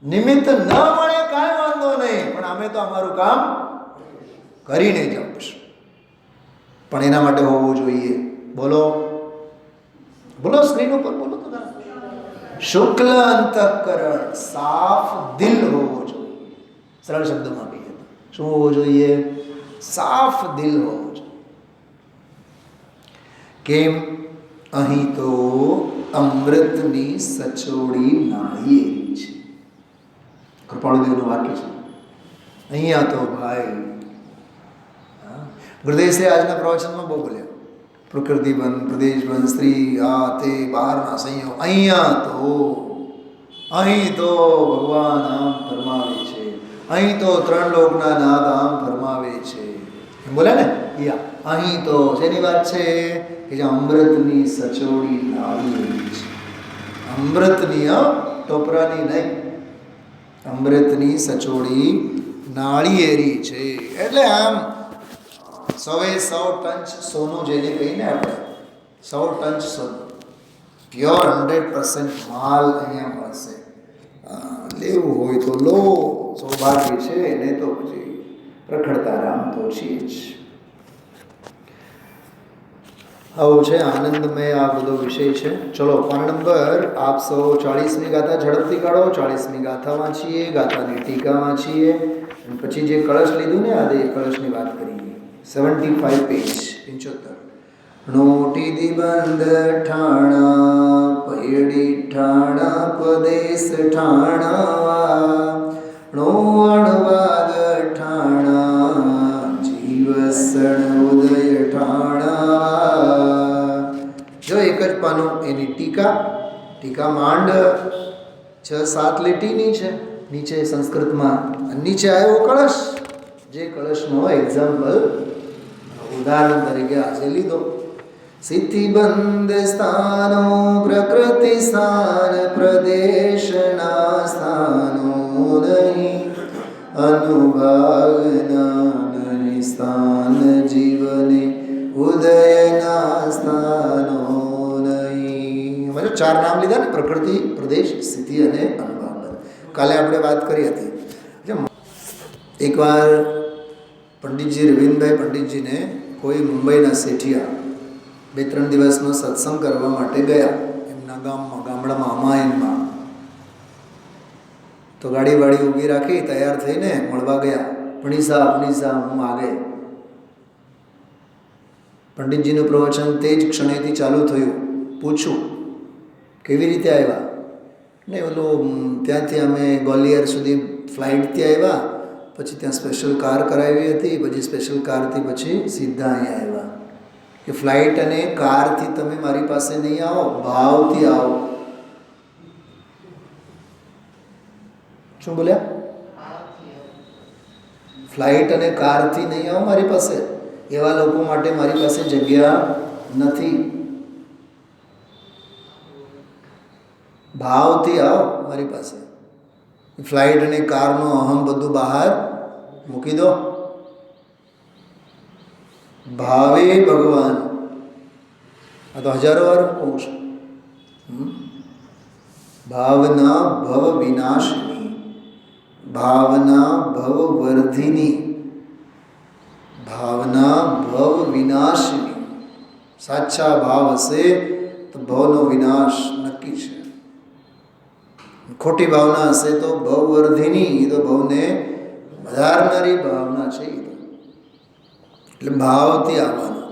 નિમિત્ત ન મળે કાંઈ વાંધો નહીં, પણ અમે તો અમારું કામ કરીને જ આપીશું. પણ એના માટે હોવું જોઈએ. બોલો સ્ક્રીન ઉપર બોલો તો. શુક્લ અંતઃકરણ, સાફ દિલ હોવો જોઈએ. સરળ શબ્દોમાં કહીએ તો શું હોવો જોઈએ? સાફ દિલ હોવો જોઈએ. કેમ? અહીં તો અમૃતની સચોડી નાળિયેરી છે. કૃપાળુદેવનું વાક્ય છે. અહીંયા તો ભાઈ ગુરુદેવશ્રી આજના પ્રવચનમાં બહુ બોલ્યા. પ્રકૃતિબંધ, પ્રદેશબંધ, સ્ત્રી, આ તે બહારના સંયોગ. અહીં તો ભગવાન આમ ફરમાવે છે. અહીં તો 3 લોકના નાદ આમ ફરમાવે છે. એમ બોલ્યા ને? અહીં તો શેની વાત છે? કે જે અમૃતની સચોડી નાળિયેરી છે. અમૃતની, ટોપરાની નહીં, અમૃતની સચોડી નાળિયેરી છે. એટલે આમ 100 ટંચ સોનું જેને કહીને આપણે, 100 ટંચ સોનું, પ્યોર 100% માલ અહીંયા મળશે. લેવું હોય તો લો, સૌભાગ્ય છે. એને તો પછી પ્રખડતા રામ તો છીએ જ. આવું છે આનંદમય આ બધો વિષય છે. ચલો, પાન નંબર આપ સૌ 40મી ગાથા ઝડપથી કાઢો. 40મી ગાથા વાંચીએ, ગાથાની ટીકા વાંચીએ, અને પછી જે કળશ લીધું ને આજે, એ કળશની વાત કરીએ. 75 પેજ 75. નોટી દિબંધ ઠાણા, પૈડી ઠાણા, પદેશ ઠાણા, નો અણવાગ ઠાણા, જીવસણ ઉદય ઠાણા. જો એક જ પાનું, એની ટીકા માંડ 6-7 લીટીની છે. નીચે સંસ્કૃતમાં, નીચે આવ્યો કળશ. જે કળશનો એક્ઝામ્પલ ઉદાહરણ તરીકે આજે લીધો. સ્થિતિબંધ સ્થાનો, પ્રકૃતિ સ્થાન, પ્રદેશના સ્થાનો નહીં, અનુભાગના નહીં સ્થાન, જીવને ઉદયના સ્થાનો નહીં. 4 નામ લીધા ને, પ્રકૃતિ, પ્રદેશ, સ્થિતિ અને અનુભાગ. કાલે આપણે વાત કરી હતી. એકવાર પંડિતજી રવિન્દ્રભાઈ પંડિતજીને કોઈ મુંબઈના શેઠિયા 2-3 દિવસનો સત્સંગ કરવા માટે ગયા એમના ગામડામાં અમાયનમાં. તો ગાડી ઊભી રાખી તૈયાર થઈને મળવા ગયા. પણીસા હું આગે. પંડિતજીનું પ્રવચન તે જ ક્ષણેથી ચાલુ થયું. પૂછું કેવી રીતે આવ્યા? ને ત્યાંથી અમે ગ્વાલિયર સુધી ફ્લાઇટથી આવ્યા, પછી ત્યાં સ્પેશિયલ કાર કરાવી હતી, પછી સ્પેશિયલ કારથી પછી સીધા અહીંયા આવ્યા. કે ફ્લાઇટ અને કારથી તમે મારી પાસે નહીં આવો, ભાવથી આવો. શું બોલ્યા? ફ્લાઇટ અને કારથી નહીં આવો મારી પાસે. એવા લોકો માટે મારી પાસે જગ્યા નથી. ભાવથી આવો મારી પાસે. ફ્લાઇટ અને કારનો અહમ બધું બહાર મૂકી દો. ભાવે ભગવાન. આ તો હજારો વાર કહું છું. ભાવના ભવ વિનાશિની, ભાવના ભવ વર્ધિની, ભાવના ભવ વિનાશિની. સાચા ભાવ હશે તો ભવનો વિનાશ નક્કી છે. ખોટી ભાવના હશે તો ભવ વર્ધિની, એ તો ભવને વધારનારી ભાવના છે. એટલે ભાવથી આવવાનું.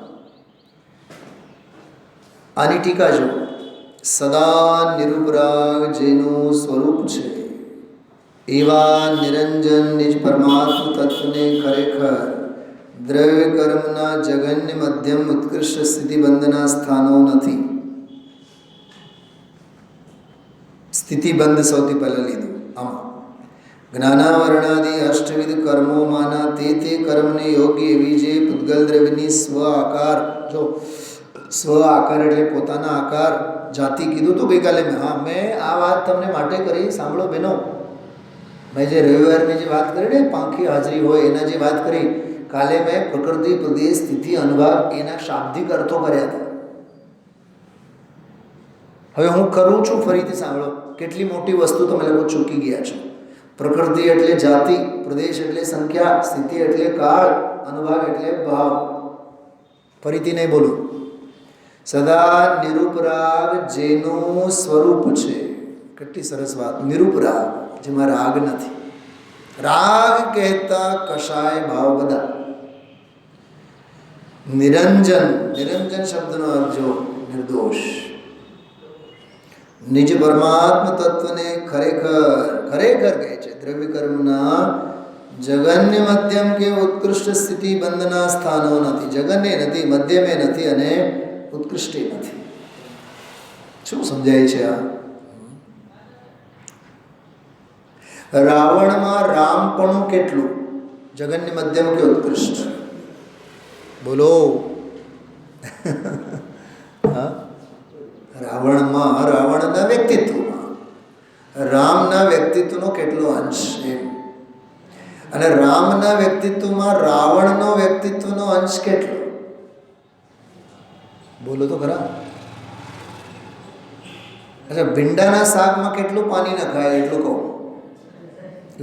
આની ટીકા જો. સદા નિરુપરાગ જેનું સ્વરૂપ છે એવા નિરંજન નિજ પરમાત્મ તત્વને ખરેખર દ્રવ્ય કર્મના જગન્ય મધ્યમ ઉત્કૃષ્ટ સ્થિતિબંધના સ્થાનો નથી. સ્થિતિબંધ સૌથી પહેલાં લીધું. આમાં જ્ઞાનાવરણાદિ અષ્ટવિધ કર્મોમાંના તે કર્મને યોગ્ય એવી જે પૂતગલ દ્રવ્યની સ્વ આકાર, જો સ્વ આકાર એટલે પોતાના આકાર, જાતિ કીધું તો ગઈકાલે મેં આ વાત તમને માટે કરી. સાંભળો બહેનો, મેં જે રવિવારની જે વાત કરી ને પાંખી હાજરી હોય એના જે વાત કરી, કાલે મેં પ્રકૃતિ પ્રદેશ સ્થિતિ અનુભાગ એના શાબ્દિક અર્થો કર્યા હતા. હવે હું કરું છું, ફરીથી સાંભળો. કેટલી મોટી વસ્તુ તમે લોકો ચૂકી ગયા છો. પ્રકૃતિ એટલે જાતિ, પ્રદેશ એટલે સંખ્યા, સ્થિતિ એટલે કાળ, અનુભાગ એટલે ભાવ. ફરીથી નહીં બોલું. સદા નિરુપરાગ જેનું સ્વરૂપ છે. કેટલી સરસ વાત. નિરુપરાગ, જેમાં રાગ નથી. રાગ કહેતા કશાય ભાવ બધા. નિરંજન, નિરંજન શબ્દનો અર્થ જો નિર્દોષ. નિજ પરમાત્મ તત્વને ખરેખર કહે છે. દ્રવ્ય કર્મના જગન્ય મધ્યમ કે ઉત્કૃષ્ટ સ્થિતિ બંધના સ્થાનો નથી. જગન્ય નથી, મધ્યમે નથી અને ઉત્કૃષ્ટે નથી. શું સમજાય છે આ? રાવણમાં રામપણું કેટલું? જગન્ય મધ્યમ કે ઉત્કૃષ્ટ? બોલો. હા, રાવણના વ્યક્તિત્વમાં રામના વ્યક્તિત્વનો કેટલો અંશ છે, અને રામના વ્યક્તિત્વમાં રાવણનો વ્યક્તિત્વનો અંશ કેટલો? બોલો તો ખરા. અચ્છા, ભીંડાના શાકમાં કેટલું પાણી નખાય એટલું કહું.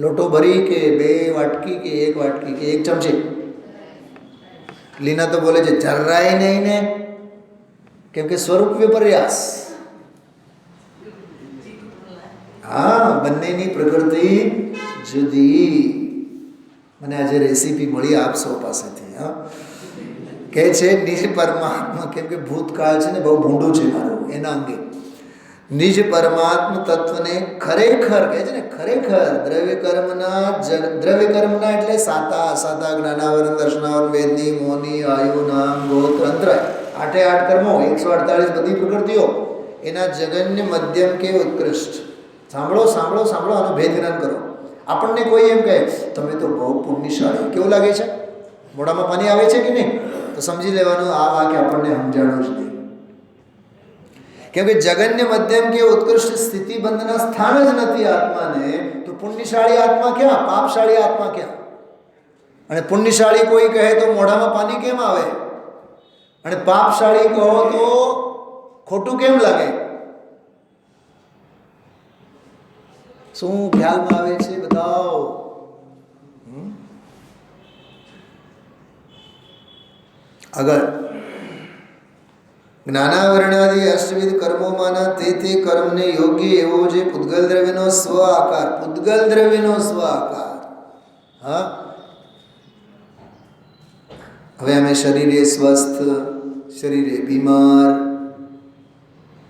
લોટો ભરી કે 2 વાટકી કે 1 વાટકી કે 1 ચમચી? લીના તો બોલે છે જરાય નહીં ને, કેમ કે સ્વરૂપ વિપર્યાસ. હા, બંનેની પ્રકૃતિ જુદી. મને આજે રેસીપી મળી આપશો પાસેથી. હા, કહે છે નિજ પરમાત્મા, કેમ કે ભૂતકાળ છે ને બહુ ભૂંડું છે મારું એના અંગે. નિજ પરમાત્મ તત્વને ખરેખર કહે છે ને, ખરેખર દ્રવ્ય કર્મના એટલે સાતા જ્ઞાનાવરણ, દર્શનાવરણ, વેદની, મોની, આયુ, નામ, ગોત્ર, અંતરાય, 8 કર્મો, 148 બધી પ્રકૃતિઓ એના જગન્ય મધ્યમ કે ઉત્કૃષ્ટ. સાંભળો, આનો ભેદ જ્ઞાન કરો. આપણને કોઈ એમ કહે તમે તો બહુ પુણ્યશાળી, કેવું લાગે છે? મોઢામાં પાણી આવે છે કે નહીં? તો સમજી લેવાનું આ વાક્ય આપણને સમજાણું જ નહીં. કેમ કે જગન્ય મધ્યમ કે ઉત્કૃષ્ટ સ્થિતિ બંધના સ્થાન જ નથી આત્માને, તો પુણ્યશાળી આત્મા ક્યાં, પાપશાળી આત્મા ક્યાં? અને પુણ્યશાળી કોઈ કહે તો મોઢામાં પાણી કેમ આવે? અને પાપશાળી કહો તો ખોટું કેમ લાગે? શું ખ્યાલમાં આવે છે? બતાવો. આગળ જ્ઞાનાવરણાદિ અષ્ટવિધ કર્મોમાંના તે કર્મને યોગ્ય એવો જે પૂતગલ દ્રવ્યનો સ્વ આકાર, પૂતગલ દ્રવ્યનો સ્વ આકાર. હા, હવે અમે શરીરે સ્વસ્થ, શરીરે બીમાર,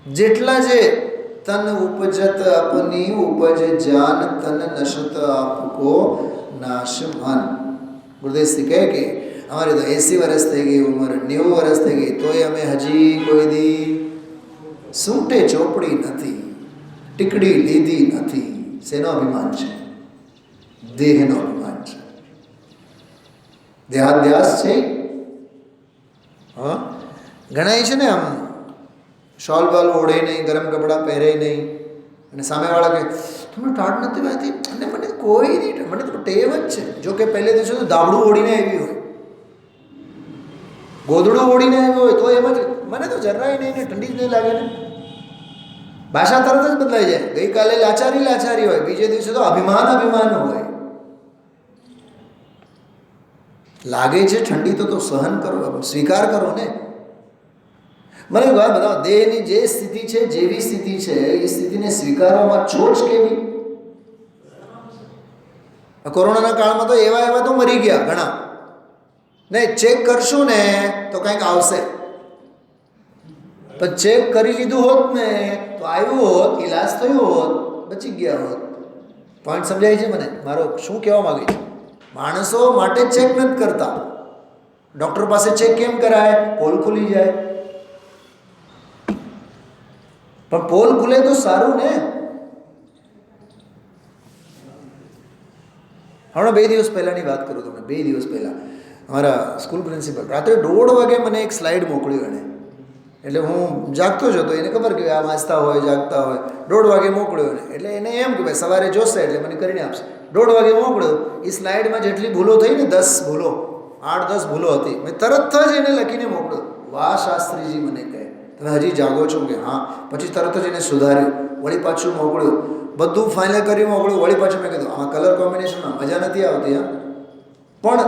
જેટલા જે તન ઉપજત અપની ઉપજ જાન તન નશત આપકો નાશમાન. ગુરુદેવજી કહે કે અમારે તો 80 વર્ષ થઈ ગઈ ઉંમર, 90 વર્ષ થઈ ગઈ, તોય અમે હજી કોઈ દી સૂંટે ચોપડી નથી, ટીકડી લીધી નથી. શેનો અભિમાન છે? દેહનો અભિમાન છે. દેહાધ્યાસ છે. હા, ઘણા છે ને આમ શોલ બોલ ઓઢે નહીં, ગરમ કપડાં પહેરે નહીં, અને સામેવાળા કહે તમને ટાઢ નથી વાતી, અને મને કોઈ નહીં, મને તો ટેવ જ છે. જો કે પહેલે દિવસે તો દાબડું ઓઢીને આવી હોય, ગોદડું ઓઢીને આવ્યું હોય, તો એમ જ મને તો જરાય નહીં ને ઠંડી જ નહીં લાગે ને. ભાષા તરત જ બદલાઈ જાય. ગઈકાલે લાચારી હોય, બીજે દિવસે તો અભિમાન હોય. લાગે છે ઠંડી તો સહન કરો, સ્વીકાર કરો ને. મને એક વાત બતાવો, દેહની જે સ્થિતિ છે, જેવી સ્થિતિ છે, એ સ્થિતિને સ્વીકારવામાં ચોચ કેવી? કોરોનાના કાળમાં તો એવા તો મરી ગયા ઘણા. નહીં, ચેક કરશું ને તો કંઈક આવશે, પણ ચેક કરી લીધું હોત ને તો આવ્યું હોત, ઈલાજ થયું હોત, બચી ગયા હોત. પોઈન્ટ સમજાય છે મને? મારો શું કહેવા માંગે છે? માણસો માટે ચેક નથી કરતા. ડૉક્ટર પાસે ચેક કેમ કરાય? પોલ ખુલી જાય. પણ પોલ ખુલે તો સારું ને. હમણાં 2 દિવસ પહેલાંની વાત કરું તમને. 2 દિવસ પહેલાં અમારા સ્કૂલ પ્રિન્સિપલ રાત્રે 1:30 વાગે મને એક સ્લાઇડ મોકલ્યું એણે. એટલે હું જાગતો જ હતો, એને ખબર કે આ વાંચતા હોય, જાગતા હોય. 1:30 વાગે મોકલ્યો એને. એટલે એને એમ કે ભાઈ સવારે જોશે એટલે મને કરીને આપશે. 1:30 વાગે મોકલ્યો. એ સ્લાઇડમાં જેટલી ભૂલો થઈ ને, 10 ભૂલો, 8-10 ભૂલો હતી. મેં તરત જ એને લખીને મોકલ્યો. વાહ શાસ્ત્રીજી મને કહે તમે હજી જાગો છો? કે હા. પછી તરત જ એને સુધાર્યું, વળી પાછું મોકલ્યું, બધું ફાઇનલ કરી મોકલ્યું. વળી પાછું મેં કીધું આમાં કલર કોમ્બિનેશનમાં મજા નથી આવતી. હા, પણ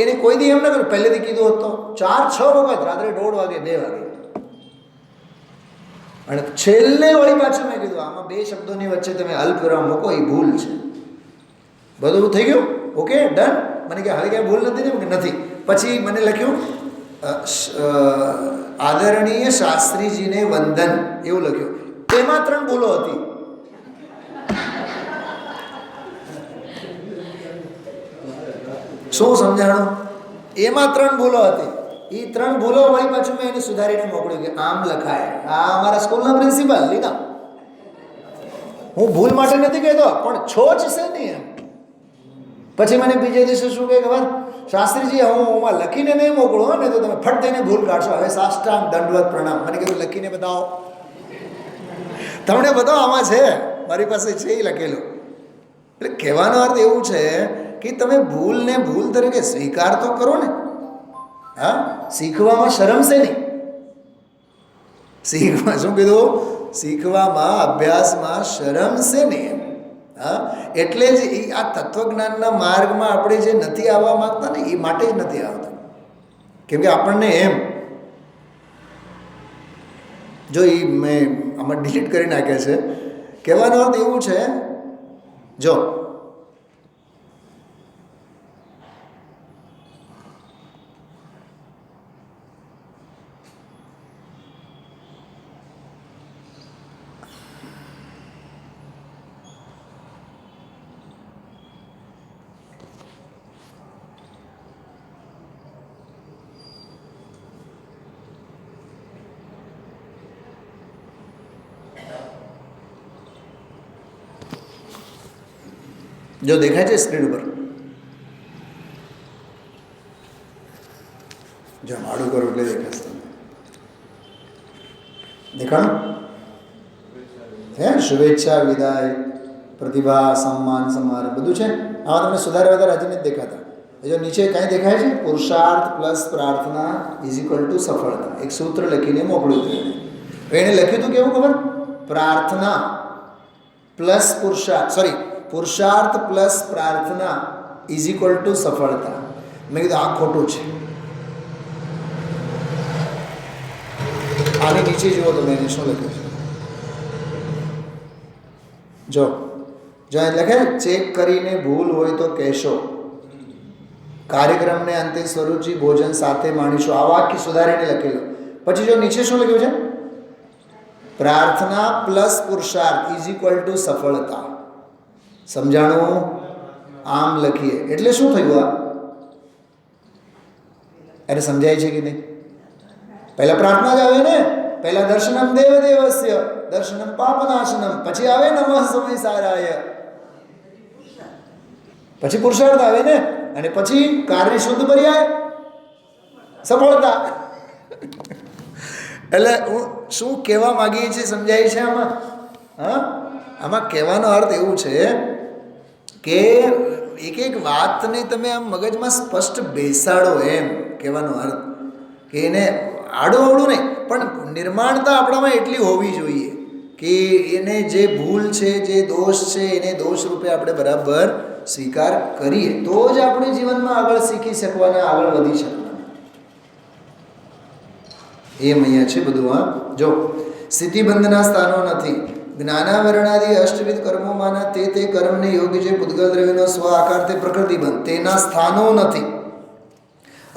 એને કોઈ દી એમ ના કર્યું, પહેલેથી કીધું હોત તો 4-6 વખત રાત્રે 1:30 વાગે, 2 વાગે, અને છેલ્લે વળી પાછું મેં કીધું આમાં 2 શબ્દોની વચ્ચે તમે અલ્પવિરામ મૂકો, એ ભૂલ છે. બધું થઈ ગયું, ઓકે, ડન. મને કે હાલે ક્યાંય ભૂલ નથી ને? કે નથી. પછી મને લખ્યું આદરણીય શાસ્ત્રીજીને વંદન, એવું લખ્યું. તેમાં 3 ભૂલો હતી. શું સમજાણું? એમાં 3 ભૂલો હતી. એ 3 ભૂલો વળી પાછું મેં એને સુધારીને મોકલ્યું કે આમ લખાય. આ અમારા સ્કૂલના પ્રિન્સિપલ લીધા. હું ભૂલ માટે નથી કહેતો, પણ છોચ છે નહીં એમ. પછી મને બીજે દિવસે શું કહે ખબર? શાસ્ત્રીજી હું લખીને નહીં મોકલું ને તો તમે ફટ દઈને ભૂલ કાઢશો. હવે સાષ્ટાંગ દંડવત પ્રણામ. મને કીધું લખીને બતાવો. તમને બતાવો, આમાં છે, મારી પાસે છે એ લખેલું. એટલે કહેવાનો અર્થ એવું છે કે તમે ભૂલને ભૂલ તરીકે સ્વીકાર તો કરો ને. હા, શીખવામાં શરમ છે નહીં. શું કીધું? શીખવામાં, અભ્યાસમાં શરમ છે નહીં. હા, એટલે જ આ તત્વજ્ઞાનના માર્ગમાં આપણે જે નથી આવવા માંગતા ને, એ માટે જ નથી આવતા. કેમ કે આપણને એમ, જો એ મેં આમાં ડિલીટ કરી નાખ્યા છે. કહેવાનો અર્થ એવું છે, જો દેખાય છે સ્ક્રીન ઉપર? જો માડું કરું એટલે દેખાશે તમને. દેખાણું? હે, શુભેચ્છા, વિદાય, પ્રતિભા, સન્માન, સમારંભ બધું છે. આમાં તમને સુધારે વધારે હજી નથી દેખાતા. જો નીચે કાંઈ દેખાય છે? પુરુષાર્થ પ્લસ પ્રાર્થના ઇઝ ઇક્વલ ટુ સફળતા. એક સૂત્ર લખીને મોકલ્યું હતું એને. એને લખ્યું હતું કેવું ખબર? પ્રાર્થના પ્લસ પુરુષાર્થ પ્લસ પ્રાર્થના ઇઝ ઇક્વલ ટુ સફળતા. મેં કીધું આ ખોટું છે. આની નીચે જુઓ તમે એને શું લખ્યું છે. જો અહીં લખે ચેક કરીને ભૂલ હોય તો કહેશો. કાર્યક્રમને અંતે સ્વરૂપજી ભોજન સાથે માણીશું. આ વાક્ય સુધારીને લખેલું. પછી જો નીચે શું લખ્યું છે? પ્રાર્થના પ્લસ પુરુષાર્થ ઇઝ ઇક્વલ ટુ સફળતા. સમજાણું? આમ લખીએ એટલે શું થયું? આ અરે સમજાય છે કે નહીં? પહેલા પ્રાર્થના જ આવે ને. પહેલા દર્શનમ દેવ દેવસ્ય, દર્શનમ પાપનાશનમ, પછી આવે નમઃ સમય સારાય, પછી પુરુષાર્થ આવે ને, અને પછી કાર્ય શુદ્ધ પર્યાય સફળતા. એટલે હું શું કહેવા માંગીએ છીએ સમજાય છે આમાં? હા, આમાં કહેવાનો અર્થ એવું છે કે એક વાતને તમે આમ મગજમાં સ્પષ્ટ બેસાડો, એમ કહેવાનો અર્થ. કે એને આડું અવડું નહીં, પણ નિર્માણતા આપણામાં એટલી હોવી જોઈએ કે એને જે ભૂલ છે, જે દોષ છે, એને દોષ રૂપે આપણે બરાબર સ્વીકાર કરીએ તો જ આપણે જીવનમાં આગળ શીખી શકવાના, આગળ વધી શકવાના. એમ અહીંયા છે બધું. હા, જો સ્થિતિબંધના સ્થાનો નથી. જ્ઞાનાવરણાદી અષ્ટવિધ કર્મોમાંના તે કર્મને યોગ્ય જે પૂતગલ દ્રવ્યનો સ્વ આકાર તે પ્રકૃતિબંધ, તેના સ્થાનો નથી.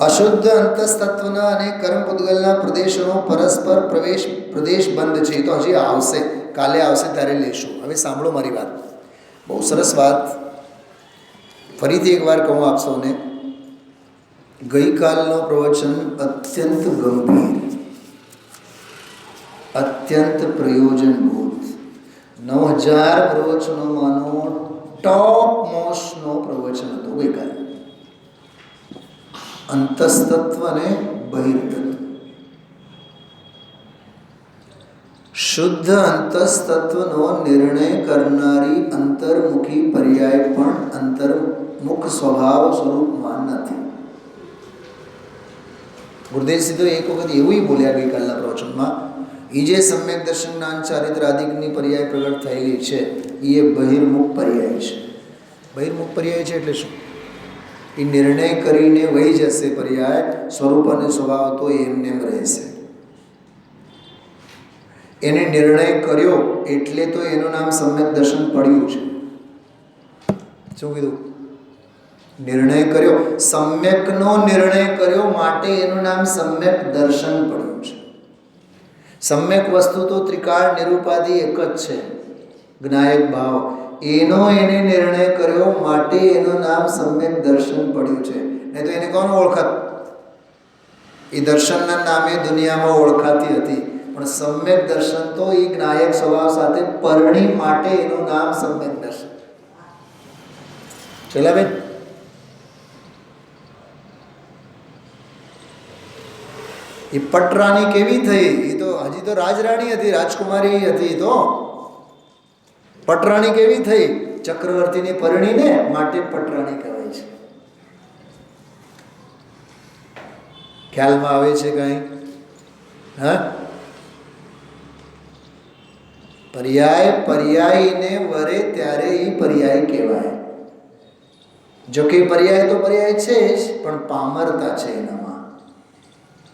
અશુદ્ધ અંતસ્તત્વના અને કર્મ પૂતગલના પ્રદેશોનો પરસ્પર પ્રદેશ બંધ છે. તો હજી આવશે, કાલે આવશે ત્યારે લેશું. હવે સાંભળો મારી વાત, બહુ સરસ વાત. ફરીથી એકવાર કહું આપ સૌને, ગઈકાલનો પ્રવચન અત્યંત ગંભીર, અત્યંત પ્રયોજનભૂત, 9000 પ્રવચનોમાંનો ટોપ મોસ્ટનો પ્રવચન હતો ગઈકાલે. અંતસ્તત્વ અને બહિર્તત્વ. શુદ્ધ અંતસ્તત્વનો નિર્ણય કરનારી અંતર્મુખી પર્યાય પણ અંતર્મુખ સ્વભાવ સ્વરૂપમાં નથી. ગુરુદેવસિંહ તો એક વખત એવું બોલ્યા ગઈકાલના પ્રવચનમાં, એ જે સમ્યક દર્શન જ્ઞાન ચારિત્રાદિકની પર્યાય પ્રગટ થયેલી છે એ બહિર્મુખ પર્યાય છે. બહિર્મુખ પર્યાય છે એટલે શું? એ નિર્ણય કરીને વહી જશે પર્યાય, સ્વરૂપ અને સ્વભાવ તો એમને રહેશે. એને નિર્ણય કર્યો એટલે તો એનું નામ સમ્યક દર્શન પડ્યું છે. શું કીધું? નિર્ણય કર્યો, સમ્યકનો નિર્ણય કર્યો માટે એનું નામ સમ્યક દર્શન પડ્યું છે. સમ્યક વસ્તુ તો ત્રિકાળ નિરૂપાધિ એક જ છે, જ્ઞાયક ભાવ. એનો એને નિર્ણય કર્યો માટે એનું નામ સમ્યક દર્શન પડ્યું છે. નહીં તો એને કોણ ઓળખત? એ દર્શનના નામે દુનિયામાં ઓળખાતી હતી, પણ સમ્યક દર્શન તો એ જ્ઞાયક સ્વભાવ સાથે પરણી માટે એનું નામ સમ્યક દર્શન. ચલા બેન, એ પટરાણી કેવી થઈ? એ તો હજી તો રાજરાણી હતી, રાજકુમારી હતી. તો પટરાણી કેવી થઈ? ચક્રવર્તીને પરણીને માટે પટરાણી કહેવાય છે. ખ્યાલમાં આવે છે કઈ? હા, પર્યાયને વરે ત્યારે એ પર્યાય કહેવાય. જો કે પર્યાય તો પર્યાય છે જ, પણ પામરતા છે એનામાં,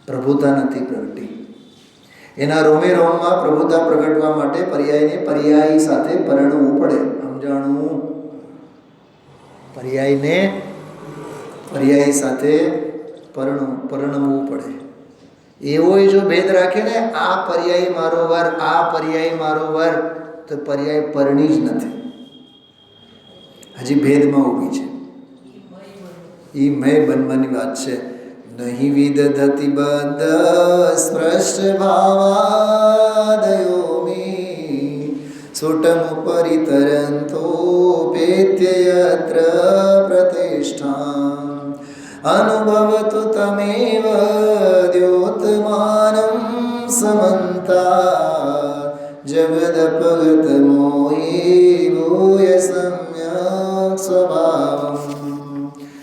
પ્રભુતા નથી પ્રગટી. એના રોમે રોમમાં પ્રભુતા પ્રગટવા માટે પર્યાયને પર્યાયી સાથે પરણવું પડે. સમજાણું? પર્યાયને પર્યાયી સાથે પરણવું પડે. એવો જો ભેદ રાખે ને, આ પર્યાય મારો વર, આ પર્યાય મારો વર, તો પર્યાય પરણી જ નથી, હજી ભેદમાં ઊભી છે. એ મય બનવાની વાત છે. નહીં વિદધતિ બદ્ધ સ્પૃષ્ટ ભાવાદયોમી સુટમુપરી તરંતો પેત્યયત્ર પ્રતિષ્ઠા અનુભવતુ તમેવ દ્યોતમાનં સમંતા જગદપગત મોહી ભૂય સમ્યક સ્વભાવમ.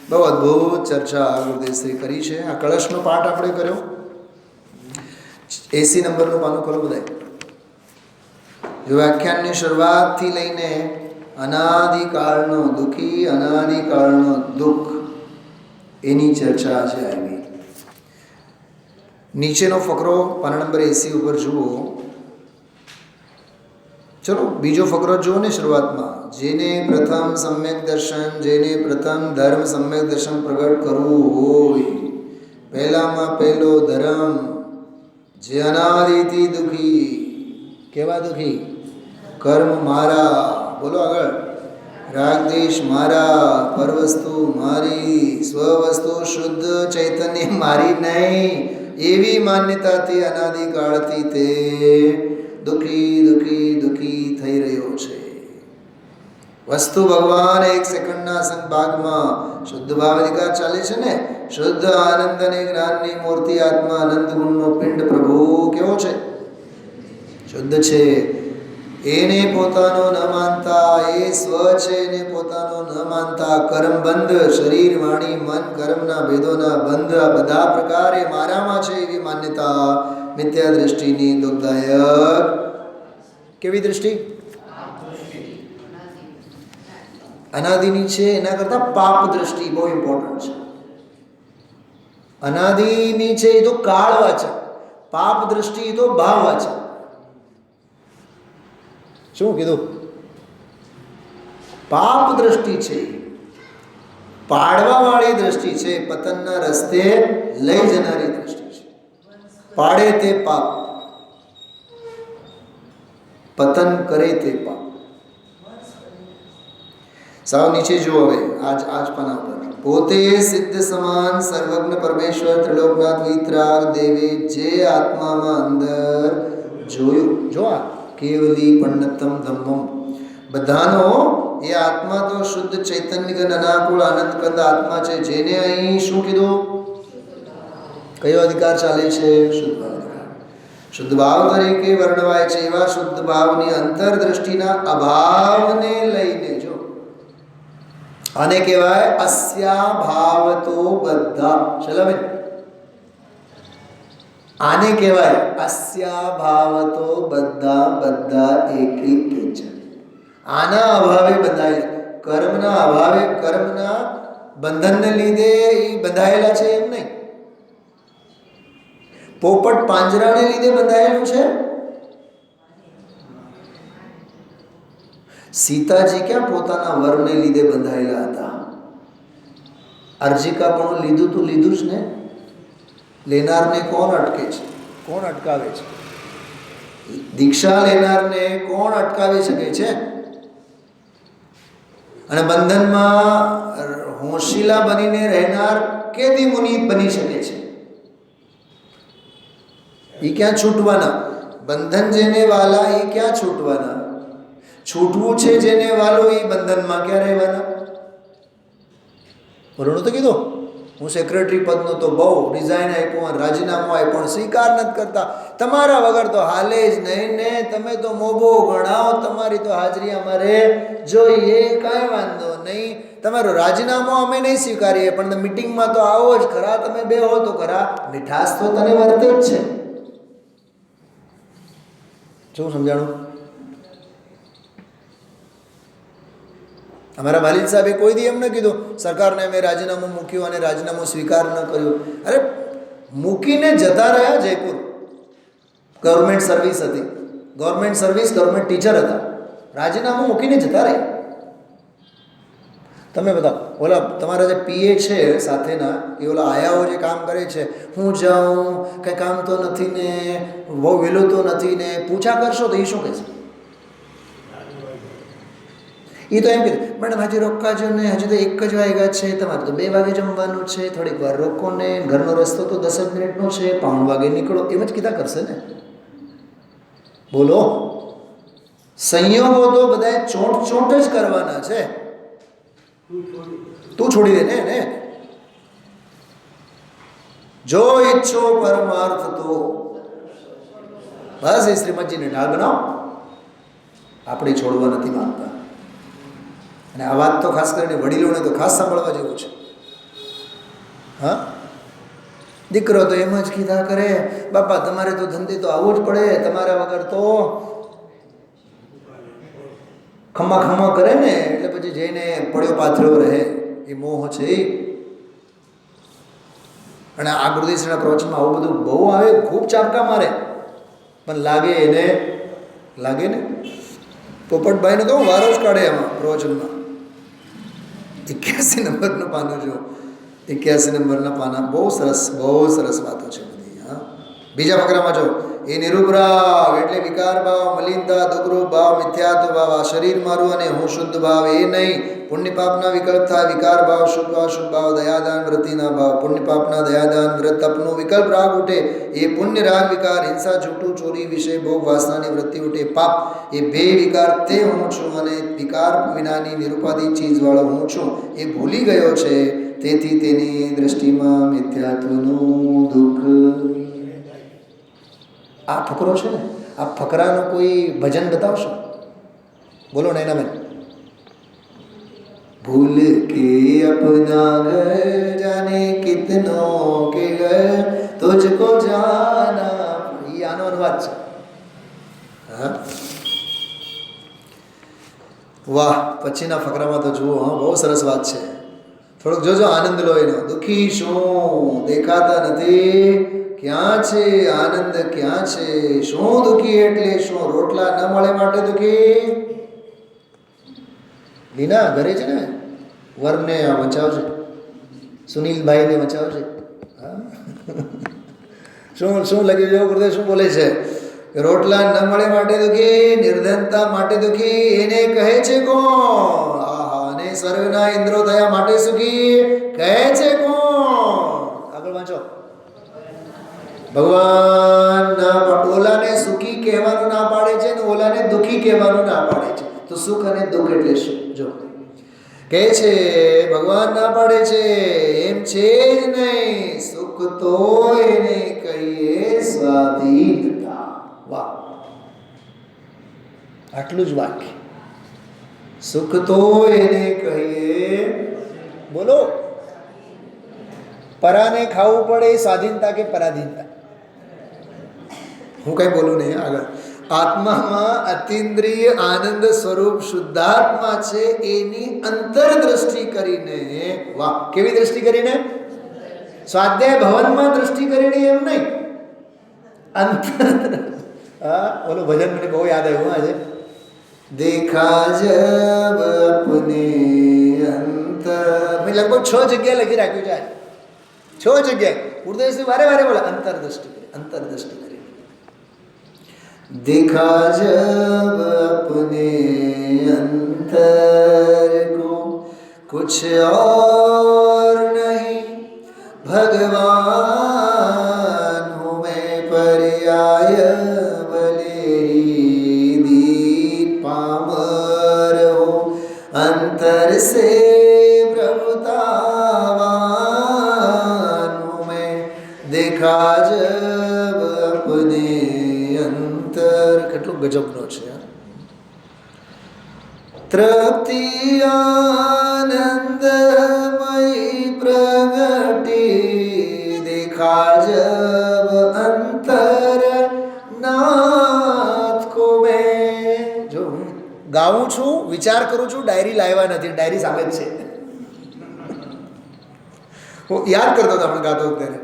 બહુ અદ્ભુત ચર્ચા ગુરુદેવશ્રી કરી છે. આ કળશનો પાઠ આપણે કર્યો. 80 નંબરનું પાનું ખોલો બધાય. જો વ્યાખ્યાનની શરૂઆતથી લઈને અનાદિકાળનો દુઃખી, અનાદિકાળનો દુઃખ, એની ચર્ચા છે આવી. નીચેનો ફકરો પાના નંબર 80 ઉપર જુઓ. ચલો બીજો ફકરો જુઓ ને શરૂઆતમાં. જેને પ્રથમ સમ્યક દર્શન, જેને પ્રથમ ધર્મ સમ્યક દર્શન પ્રગટ કરવું હોય, પહેલામાં પહેલો ધર્મ જે અનાદિથી દુઃખી. કેવા દુઃખી? કર્મ મારા, બોલો આગળ, રાગદેશ મારા, પરવસ્તુ મારી, સ્વવસ્તુ શુદ્ધ ચૈતન્ય મારી નહીં, એવી માન્યતાથી અનાદિકાળથી તે દુઃખી દુઃખી દુઃખી થઈ રહ્યો છે. વસ્તુ ભગવાન એક સેકન્ડના સંભાગમાં શુદ્ધ ભાવ અધિકાર ચાલે છે ને. શુદ્ધ આનંદ અને જ્ઞાનની મૂર્તિ આત્મા અનંત ગુણનો પિંડ પ્રભુ કેવો છે? શુદ્ધ છે. એને પોતાનો ન માનતા, એ સ્વ છે એને પોતાનો ન માનતા, કર્મ બંધ, શરીર વાણી મન કર્મના ભેદોના બંધ, આ બધા પ્રકારે મારામાં છે એવી માન્યતા મિથ્યા દૃષ્ટિની દુઃખદાયક. કેવી દૃષ્ટિ? અનાદિની છે એના કરતા પાપ દૃષ્ટિ બહુ ઇમ્પોર્ટન્ટ છે. અનાદિની છે એ તો કાળવાચક, પાપ દૃષ્ટિ એ તો ભાવવાચક. શું કીધું? પાપ દૃષ્ટિ છે, પાડવા વાળી દૃષ્ટિ છે, પતનના રસ્તે લઈ જનારી દૃષ્ટિ છે. પાડે તે પાપ, પતન કરે તે પાપ. સાવ નીચે જુઓ હવે આજ પાના પર. પોતે સિદ્ધ સમાન સર્વજ્ઞ પરમેશ્વર ત્રિલોકનાથ વિતરાગ દેવે જે આત્મામાં અંદર જોયું. જો આ કેવલી પંડિતમ ધમ્મમ, બધાનો એ આત્મા તો શુદ્ધ ચૈતન્ય ઘન અનાકુળ આનંદ કંદ આત્મા છે. જેને અહીં શું કીધું? કયો અધિકાર ચાલે છે? શુદ્ધ ભાવ અધિકાર. શુદ્ધ ભાવ તરીકે વર્ણવાય છે. એવા શુદ્ધ ભાવની અંતરદ્રષ્ટિના અભાવને લઈને જો આને કહેવાય અસ્યા ભાવતો બધા. ચલો આને કહેવાય અસ્યા ભાવતો બધા, બધા એકી કેચન. આના અભાવે બંધાયેલા, કર્મના અભાવે, કર્મના બંધનને લીધે એ બંધાયેલા છે એમ નહીં. પોપટ પાંજરાને લીધે બંધાયેલું છે. સીતાજી ક્યાં પોતાના વરને લીધે બંધાયેલા હતા? અર્જિકા પણ લીધું તો લીધું જ ને. લેનારને કોણ અટકે છે? કોણ અટકાવે છે? દીક્ષા લેનારને કોણ અટકાવી શકે છે? અને બંધનમાં હોશિલા બનીને રહેનાર કેદી મુનિ બની શકે છે? એ ક્યાં છૂટવાના? બંધન જેને વાલા એ ક્યાં છૂટવાના? છૂટવું છે જેને વાલો એ બંધનમાં ક્યાં રહેવાના? બરોબર તો કીધું. હું સેક્રેટરી પદનો તો બહુ રિઝાઇન આપ્યું, રાજીનામું આપ્યું, પણ સ્વીકાર નથી કરતા. તમારા વગર તો હાલે જ નહીં ને. તમે તો મોભો ગણાવો, તમારી તો હાજરી અમારે જોઈએ, કાંઈ વાંધો નહીં. તમારું રાજીનામું અમે નહીં સ્વીકારીએ, પણ મિટિંગમાં તો આવો જ ખરા, તમે બે હો તો ખરા. મીઠાશ તો તને વર્તે જ છે. શું સમજાણું? અમારા વાલિદ સાહેબે કોઈ દી એમ ન કીધું સરકારને અમે રાજીનામું મૂક્યું અને રાજીનામું સ્વીકાર ન કર્યું. અરે મૂકીને જતા રહ્યા. જયપુર ગવર્મેન્ટ સર્વિસ હતી, ગવર્મેન્ટ સર્વિસ, ગવર્મેન્ટ ટીચર હતા, રાજીનામું મૂકીને જતા રહ્યા. તમે બધા ઓલા તમારા જે પીએ છે સાથેના, એ ઓલા આયાઓ જે કામ કરે છે, હું જાઉં કંઈ કામ તો નથી ને, બહુ વહેલું તો નથી ને, પૂછા કરશો તો એ શું કહેશે? એ તો એમ કીધું મેડમ હજી રોકાજો ને, હજી તો 1 જ વાગ્યા છે, તમારે તો 2 વાગે જમવાનું છે, થોડીક વાર રોકો ને, ઘરનો રસ્તો તો 10 જ મિનિટનો છે, 5 વાગે નીકળો. એમ જ કીધા કરશે ને. બોલો, સંયોગો તો બધા ચોંટ જ કરવાના છે. તું છોડી દે ને. જો ઈચ્છો પરમાર્થ તો બસ એ શ્રીમદજીને ઢાળ બનાવો. આપણે છોડવા નથી માંગતા. અને આ વાત તો ખાસ કરીને વડીલોને તો ખાસ સાંભળવા જેવું છે. હા, દીકરો તો એમ જ કીધા કરે, બાપા તમારે તો ધંધે તો આવવું જ પડે, તમારા વગર તો ખમા કરે ને, એટલે પછી જઈને પડ્યો પાથર્યો રહે. એ મોહ છે. અને આ ગુરુદેવશ્રીના પ્રવચનમાં આવું બધું બહુ આવે, ખૂબ ચાપકા મારે, પણ લાગે ને પોપટભાઈને તો વારો જ કાઢે એમાં પ્રવચનમાં. 81 નંબરનું પાનું જો, 81 નંબરના પાના બહુ સરસ વાતો છે બધી. હા, બીજા ફકરામાં જો, એ નિરૂપરાગ એટલે વિકાર ભાવ, મલિનતા, દુઃખરૂપ ભાવ, મિથ્યાત્વ ભાવ, આ શરીર મારું અને હું શુદ્ધ ભાવ એ નહીં. પુણ્ય પાપના વિકલ્પ થાય, વિકાર ભાવ, શુભ અશુભ ભાવ, દયાદાન વૃત્તિના ભાવ. પુણ્ય પાપના દયાદાન વ્રત તપનું વિકલ્પ રાગ ઉઠે, એ પુણ્ય રાગ વિકાર, હિંસા, જૂઠું, ચોરી, વિષય ભોગ, વાસનાની વૃત્તિ ઉઠે. પાપ એ બે વિકાર તે હું છું, અને વિકાર વિનાની નિરૂપાધિક ચીજવાળો હું છું એ ભૂલી ગયો છે, તેથી તેની દ્રષ્ટિમાં મિથ્યાત્વનું દુઃખ. આ ફકરો છે ને, આ ફકરાનો કોઈ ભજન બતાવશો? બોલો ને એના બેન. ભૂલ કે અપના ઘર જાને કિતનો કે ઘર તુજકો જાના. એ આનો અનુવાદ છે. હા, વાહ. પછીના ફકરામાં તો જુઓ, હા, બહુ સરસ વાત છે. થોડુંક જોજો, આનંદ લો એનો. દુઃખી શું દેખાતા નથી, ક્યાં છે આનંદ, ક્યાં છે? શું દુઃખી એટલે શું? રોટલા ન મળે માટે દુઃખી? લીના ઘરે છે ને, વરને વચાવશે, સુનિલભાઈને વચાવશે. હા, શું લખ્યું છે ગુરુદેવ? શું બોલે છે? રોટલા ન મળે માટે દુઃખી, નિર્ધનતા માટે દુઃખી, એને કહે છે કોણ? આહા, અને સર્વના ઇન્દ્રો થયા માટે સુખી કહે છે કોણ? આગળ વાંચો. ભગવાન ઓલાને સુખી કહેવાનું ના પાડે છે ને ઓલાને દુઃખી કહેવાનું ના પાડે છે. તો સુખ અને દુઃખ એટલે શું? જો કહે છે, ભગવાન ના પાડે છે એમ છે જ નહીં, સુખ તો એને કહીએ સ્વાધીનતા. વાહ, આટલું જ વાક્ય. સુખ તો એને કહીએ, બોલો, પરાને ખાવું પડે સ્વાધીનતા કે પરાધીનતા? હું કઈ બોલું નહીં આગળ. આત્મામાં અતિન્દ્રિય આનંદ સ્વરૂપ શુદ્ધાત્મા છે, એની અંતરદ્રષ્ટિ કરીને. વાહ, કેવી દ્રષ્ટિ કરીને? સ્વાધ્યાય ભવનમાં દ્રષ્ટિ કરીને, એમ નહીં, અંતર. હા, ઓલું ભજન મને બહુ યાદ આવ્યું આજે. દેખા જબ અપને અંતર. મેં લગભગ 6 જગ્યાએ લખી રાખ્યું છે. 6 જગ્યાએ ગુરુદેવશ્રી વારે બોલે અંતરદ્રષ્ટિ કરી, અંતરદ્રષ્ટિ કરી. देखा जब अपने अंतर को कुछ और नहीं भगवान हूँ मैं पर्याय भले ही दीप पामर हो अंतर से प्रभुतावान हूँ मैं देखा जब अपने કેટલું ગજબનો છે. તૃપ્તિ આનંદમય પ્રગટી દેખા જબ અંતર નાથ કો મેં. જો હું ગાઉં છું, વિચાર કરું છું, ડાયરી લાવ્યા નથી, ડાયરી સામે જ છે. હું યાદ કરતો હતો આપણે ગાતો ત્યારે.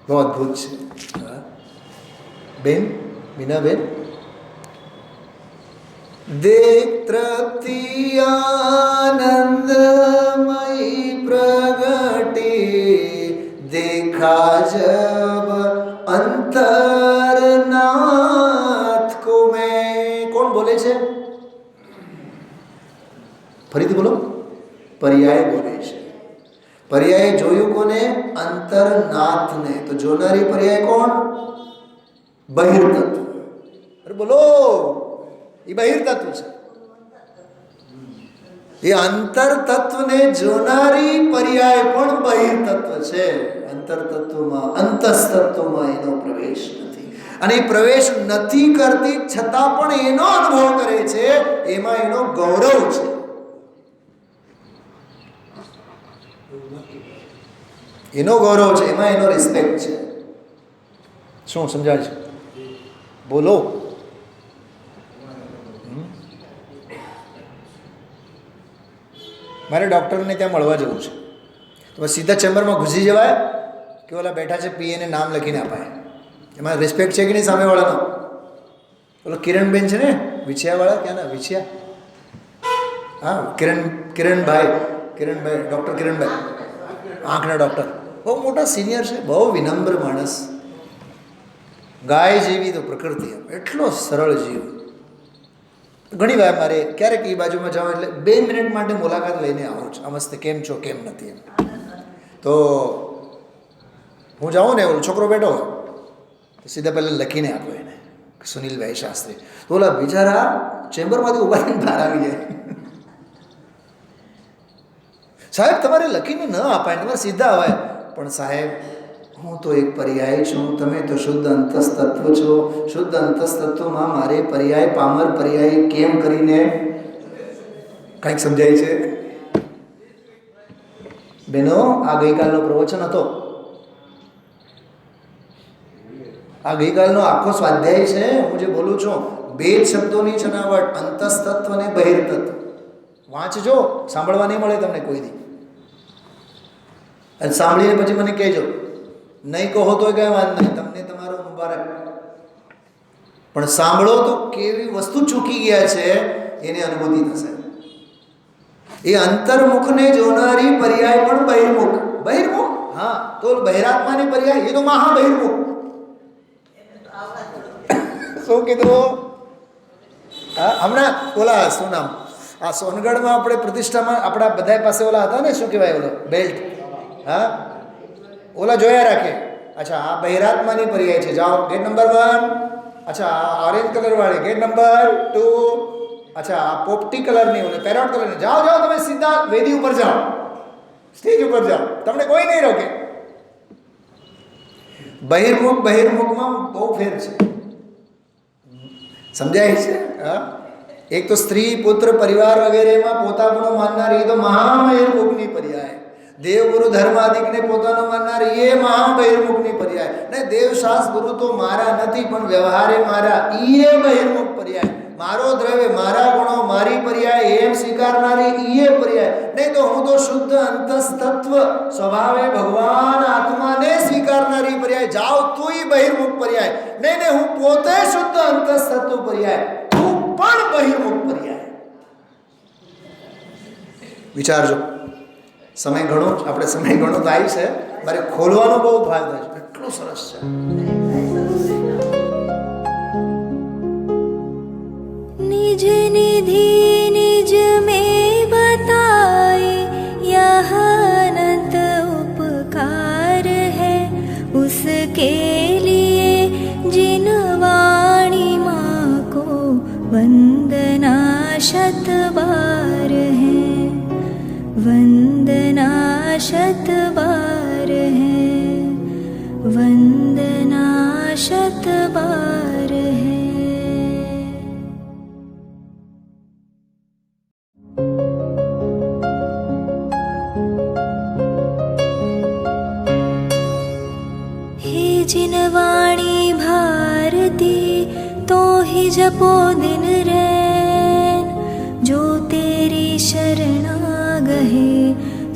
બહુ અદભુત છે બેન, મીનાબેન. દેખ તૃપ્તિ આનંદમય પ્રગટી દેખા જબ અંતરનાથ કો મેં. કોણ બોલે છે? ફરીથી બોલો. પર્યાય બોલે છે. પર્યાય જોયું કોને? અંતરનાથને. તો જોનારી પર્યાય કોણ? બહિર્તત્વ. અરે બોલો, એ બહિર્તત્વ છે. એ અંતર તત્વને જોનારી પર્યાય પણ બહિર્તત્વ છે. અંતર તત્વમાં, અંતસ્તત્વમાં એનો પ્રવેશ નથી, અને એ પ્રવેશ નથી કરતી છતાં પણ એનો અનુભવ કરે છે. એમાં એનો ગૌરવ છે. એનો ગૌરવ છે, એમાં એનો રિસ્પેક્ટ છે. શું સમજાય છે? બોલો. મારે ડૉક્ટરને ત્યાં મળવા જવું છે, તો સીધા ચેમ્બરમાં ઘૂસી જવાય? કે ઓલા બેઠા છે પીએને નામ લખીને અપાય. એમાં રિસ્પેક્ટ છે કે નહીં સામેવાળાનો? ઓલો કિરણબેન છે ને વિછિયાવાળા, ક્યાંના વિછિયા? હા, કિરણભાઈ ડૉક્ટર કિરણભાઈ, આંખના ડૉક્ટર, બહુ મોટા સિનિયર છે, બહુ વિનમ્ર માણસ, ગાય જેવી તો પ્રકૃતિ, એટલો સરળ જીવ. ઘણી વાર મારે ક્યારેક એ બાજુમાં જાઉં એટલે 2 મિનિટ માટે મુલાકાત લઈને આવું છું. નમસ્તે, કેમ છો, કેમ નથી એમ. તો હું જાઉં ને, ઓલો છોકરો બેઠો તો સીધા પહેલાં લખીને આપો એને, સુનિલભાઈ શાસ્ત્રી. તો ઓલા બિચારા ચેમ્બરમાંથી ઊભા થઈને બહાર આવી જાય. સાહેબ તમારે લખીને ન અપાય, તમારે સીધા અવાય. પણ સાહેબ હું તો એક પર્યાય છું, તમે તો શુદ્ધ અંતસ્તત્વ છો. શુદ્ધ અંતસ્તત્વમાં મારે પર્યાય, પામર પર્યાય કેમ કરીને કંઈક સમજાય છે? બેનો, આ ગઈકાલનો પ્રવચન હતો. આ ગઈકાલનો આખો સ્વાધ્યાય છે. હું જે બોલું છું, 2 શબ્દોની છનાવટ, અંતસ્તત્વ અને બહિર્તત્વ. વાંચજો, સાંભળવા નહીં મળે તમને કોઈ દી. અને સાંભળીને પછી મને કહેજો. નહીં કહો તો કંઈ વાત નહીં, તમને તમારો મુબારક. પણ સાંભળો તો કેવી વસ્તુ ચૂકી ગયા છે એની અનુભૂતિ થશે. એ અંતર્મુખને જોનારી પર્યાય પણ બહિર્મુખ. હા, તો બહિરાત્માની પર્યાય એ તો મહાબહિર્મુખ. શું કીધું? હા, હમણાં ઓલા શું નામ, આ સોનગઢમાં આપણે પ્રતિષ્ઠામાં આપણા બધા પાસે ઓલા હતા ને, શું કહેવાય ઓલો બેલ્ટ? હા, ઓલા જોયા રાખે. અચ્છા, આ બહિરાત્માની પર્યાય છે, જાઓ ગેટ નંબર 1. અચ્છા, આ ઓરેન્જ કલરવાળી ગેટ નંબર 2. અચ્છા, આ પોપટી કલરની ઓલી પેરોટ કલરની, જાઓ તમે સીધા વેદી ઉપર જાઓ, સ્ટેજ ઉપર જાઓ, તમને કોઈ નહીં રોકે. બહિર્મુખમાં બહુ ફેર છે, સમજાય છે? હા, એક તો સ્ત્રી, પુત્ર, પરિવાર વગેરેમાં પોતાપણું માનનારી એ તો મહાબહિર્મુખની પર્યાય. દેવગુરુ ધર્માદિકને પોતાનો માનનારી એ મહાબહિર્મુખની પર્યાય. ને દેવશાસ ગુરુ તો મારા નથી પણ વ્યવહારે મારા, એ બહિર્મુખ પર્યાય. મારો દ્રવ્ય, મારા ગુણો, મારી પર્યાય એમ સ્વીકારનારી એ પર્યાય. નહીં તો હું તો શુદ્ધ અંતસ્તત્વ સ્વભાવે ભગવાન આત્માને સ્વીકારનારી પર્યાય. જાઓ તું બહિર્મુખ પર્યાય. નહીં હું પોતે શુદ્ધ અંતસ્તત્વ પર્યાય, તું પણ બહિર્મુખ પર્યાય. વિચારજો. સમય ઘણો, આપણે સમય ઘણો થાય છે, મારે ખોલવાનો બહુ ભાગ થાય છે, એટલું સરસ છે. निज निधि निज में बताए यह अनंत उपकार है, उसके लिए जिन वाणी माँ को वंदना शत बार है, वंदना शत बार है, वंदना शत बार है. जिन वाणी भारती तो ही जपो दिन रैन, जो तेरी शरणा गहे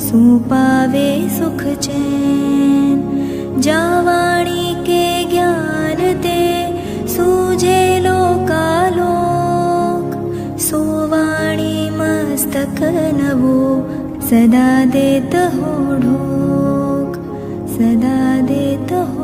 सो पावे सुख चैन. जा वाणी के ज्ञान ते सूझे लोकालोक, सो वाणी मस्तक नवो सदा देत हो ढोक, सदा देत हो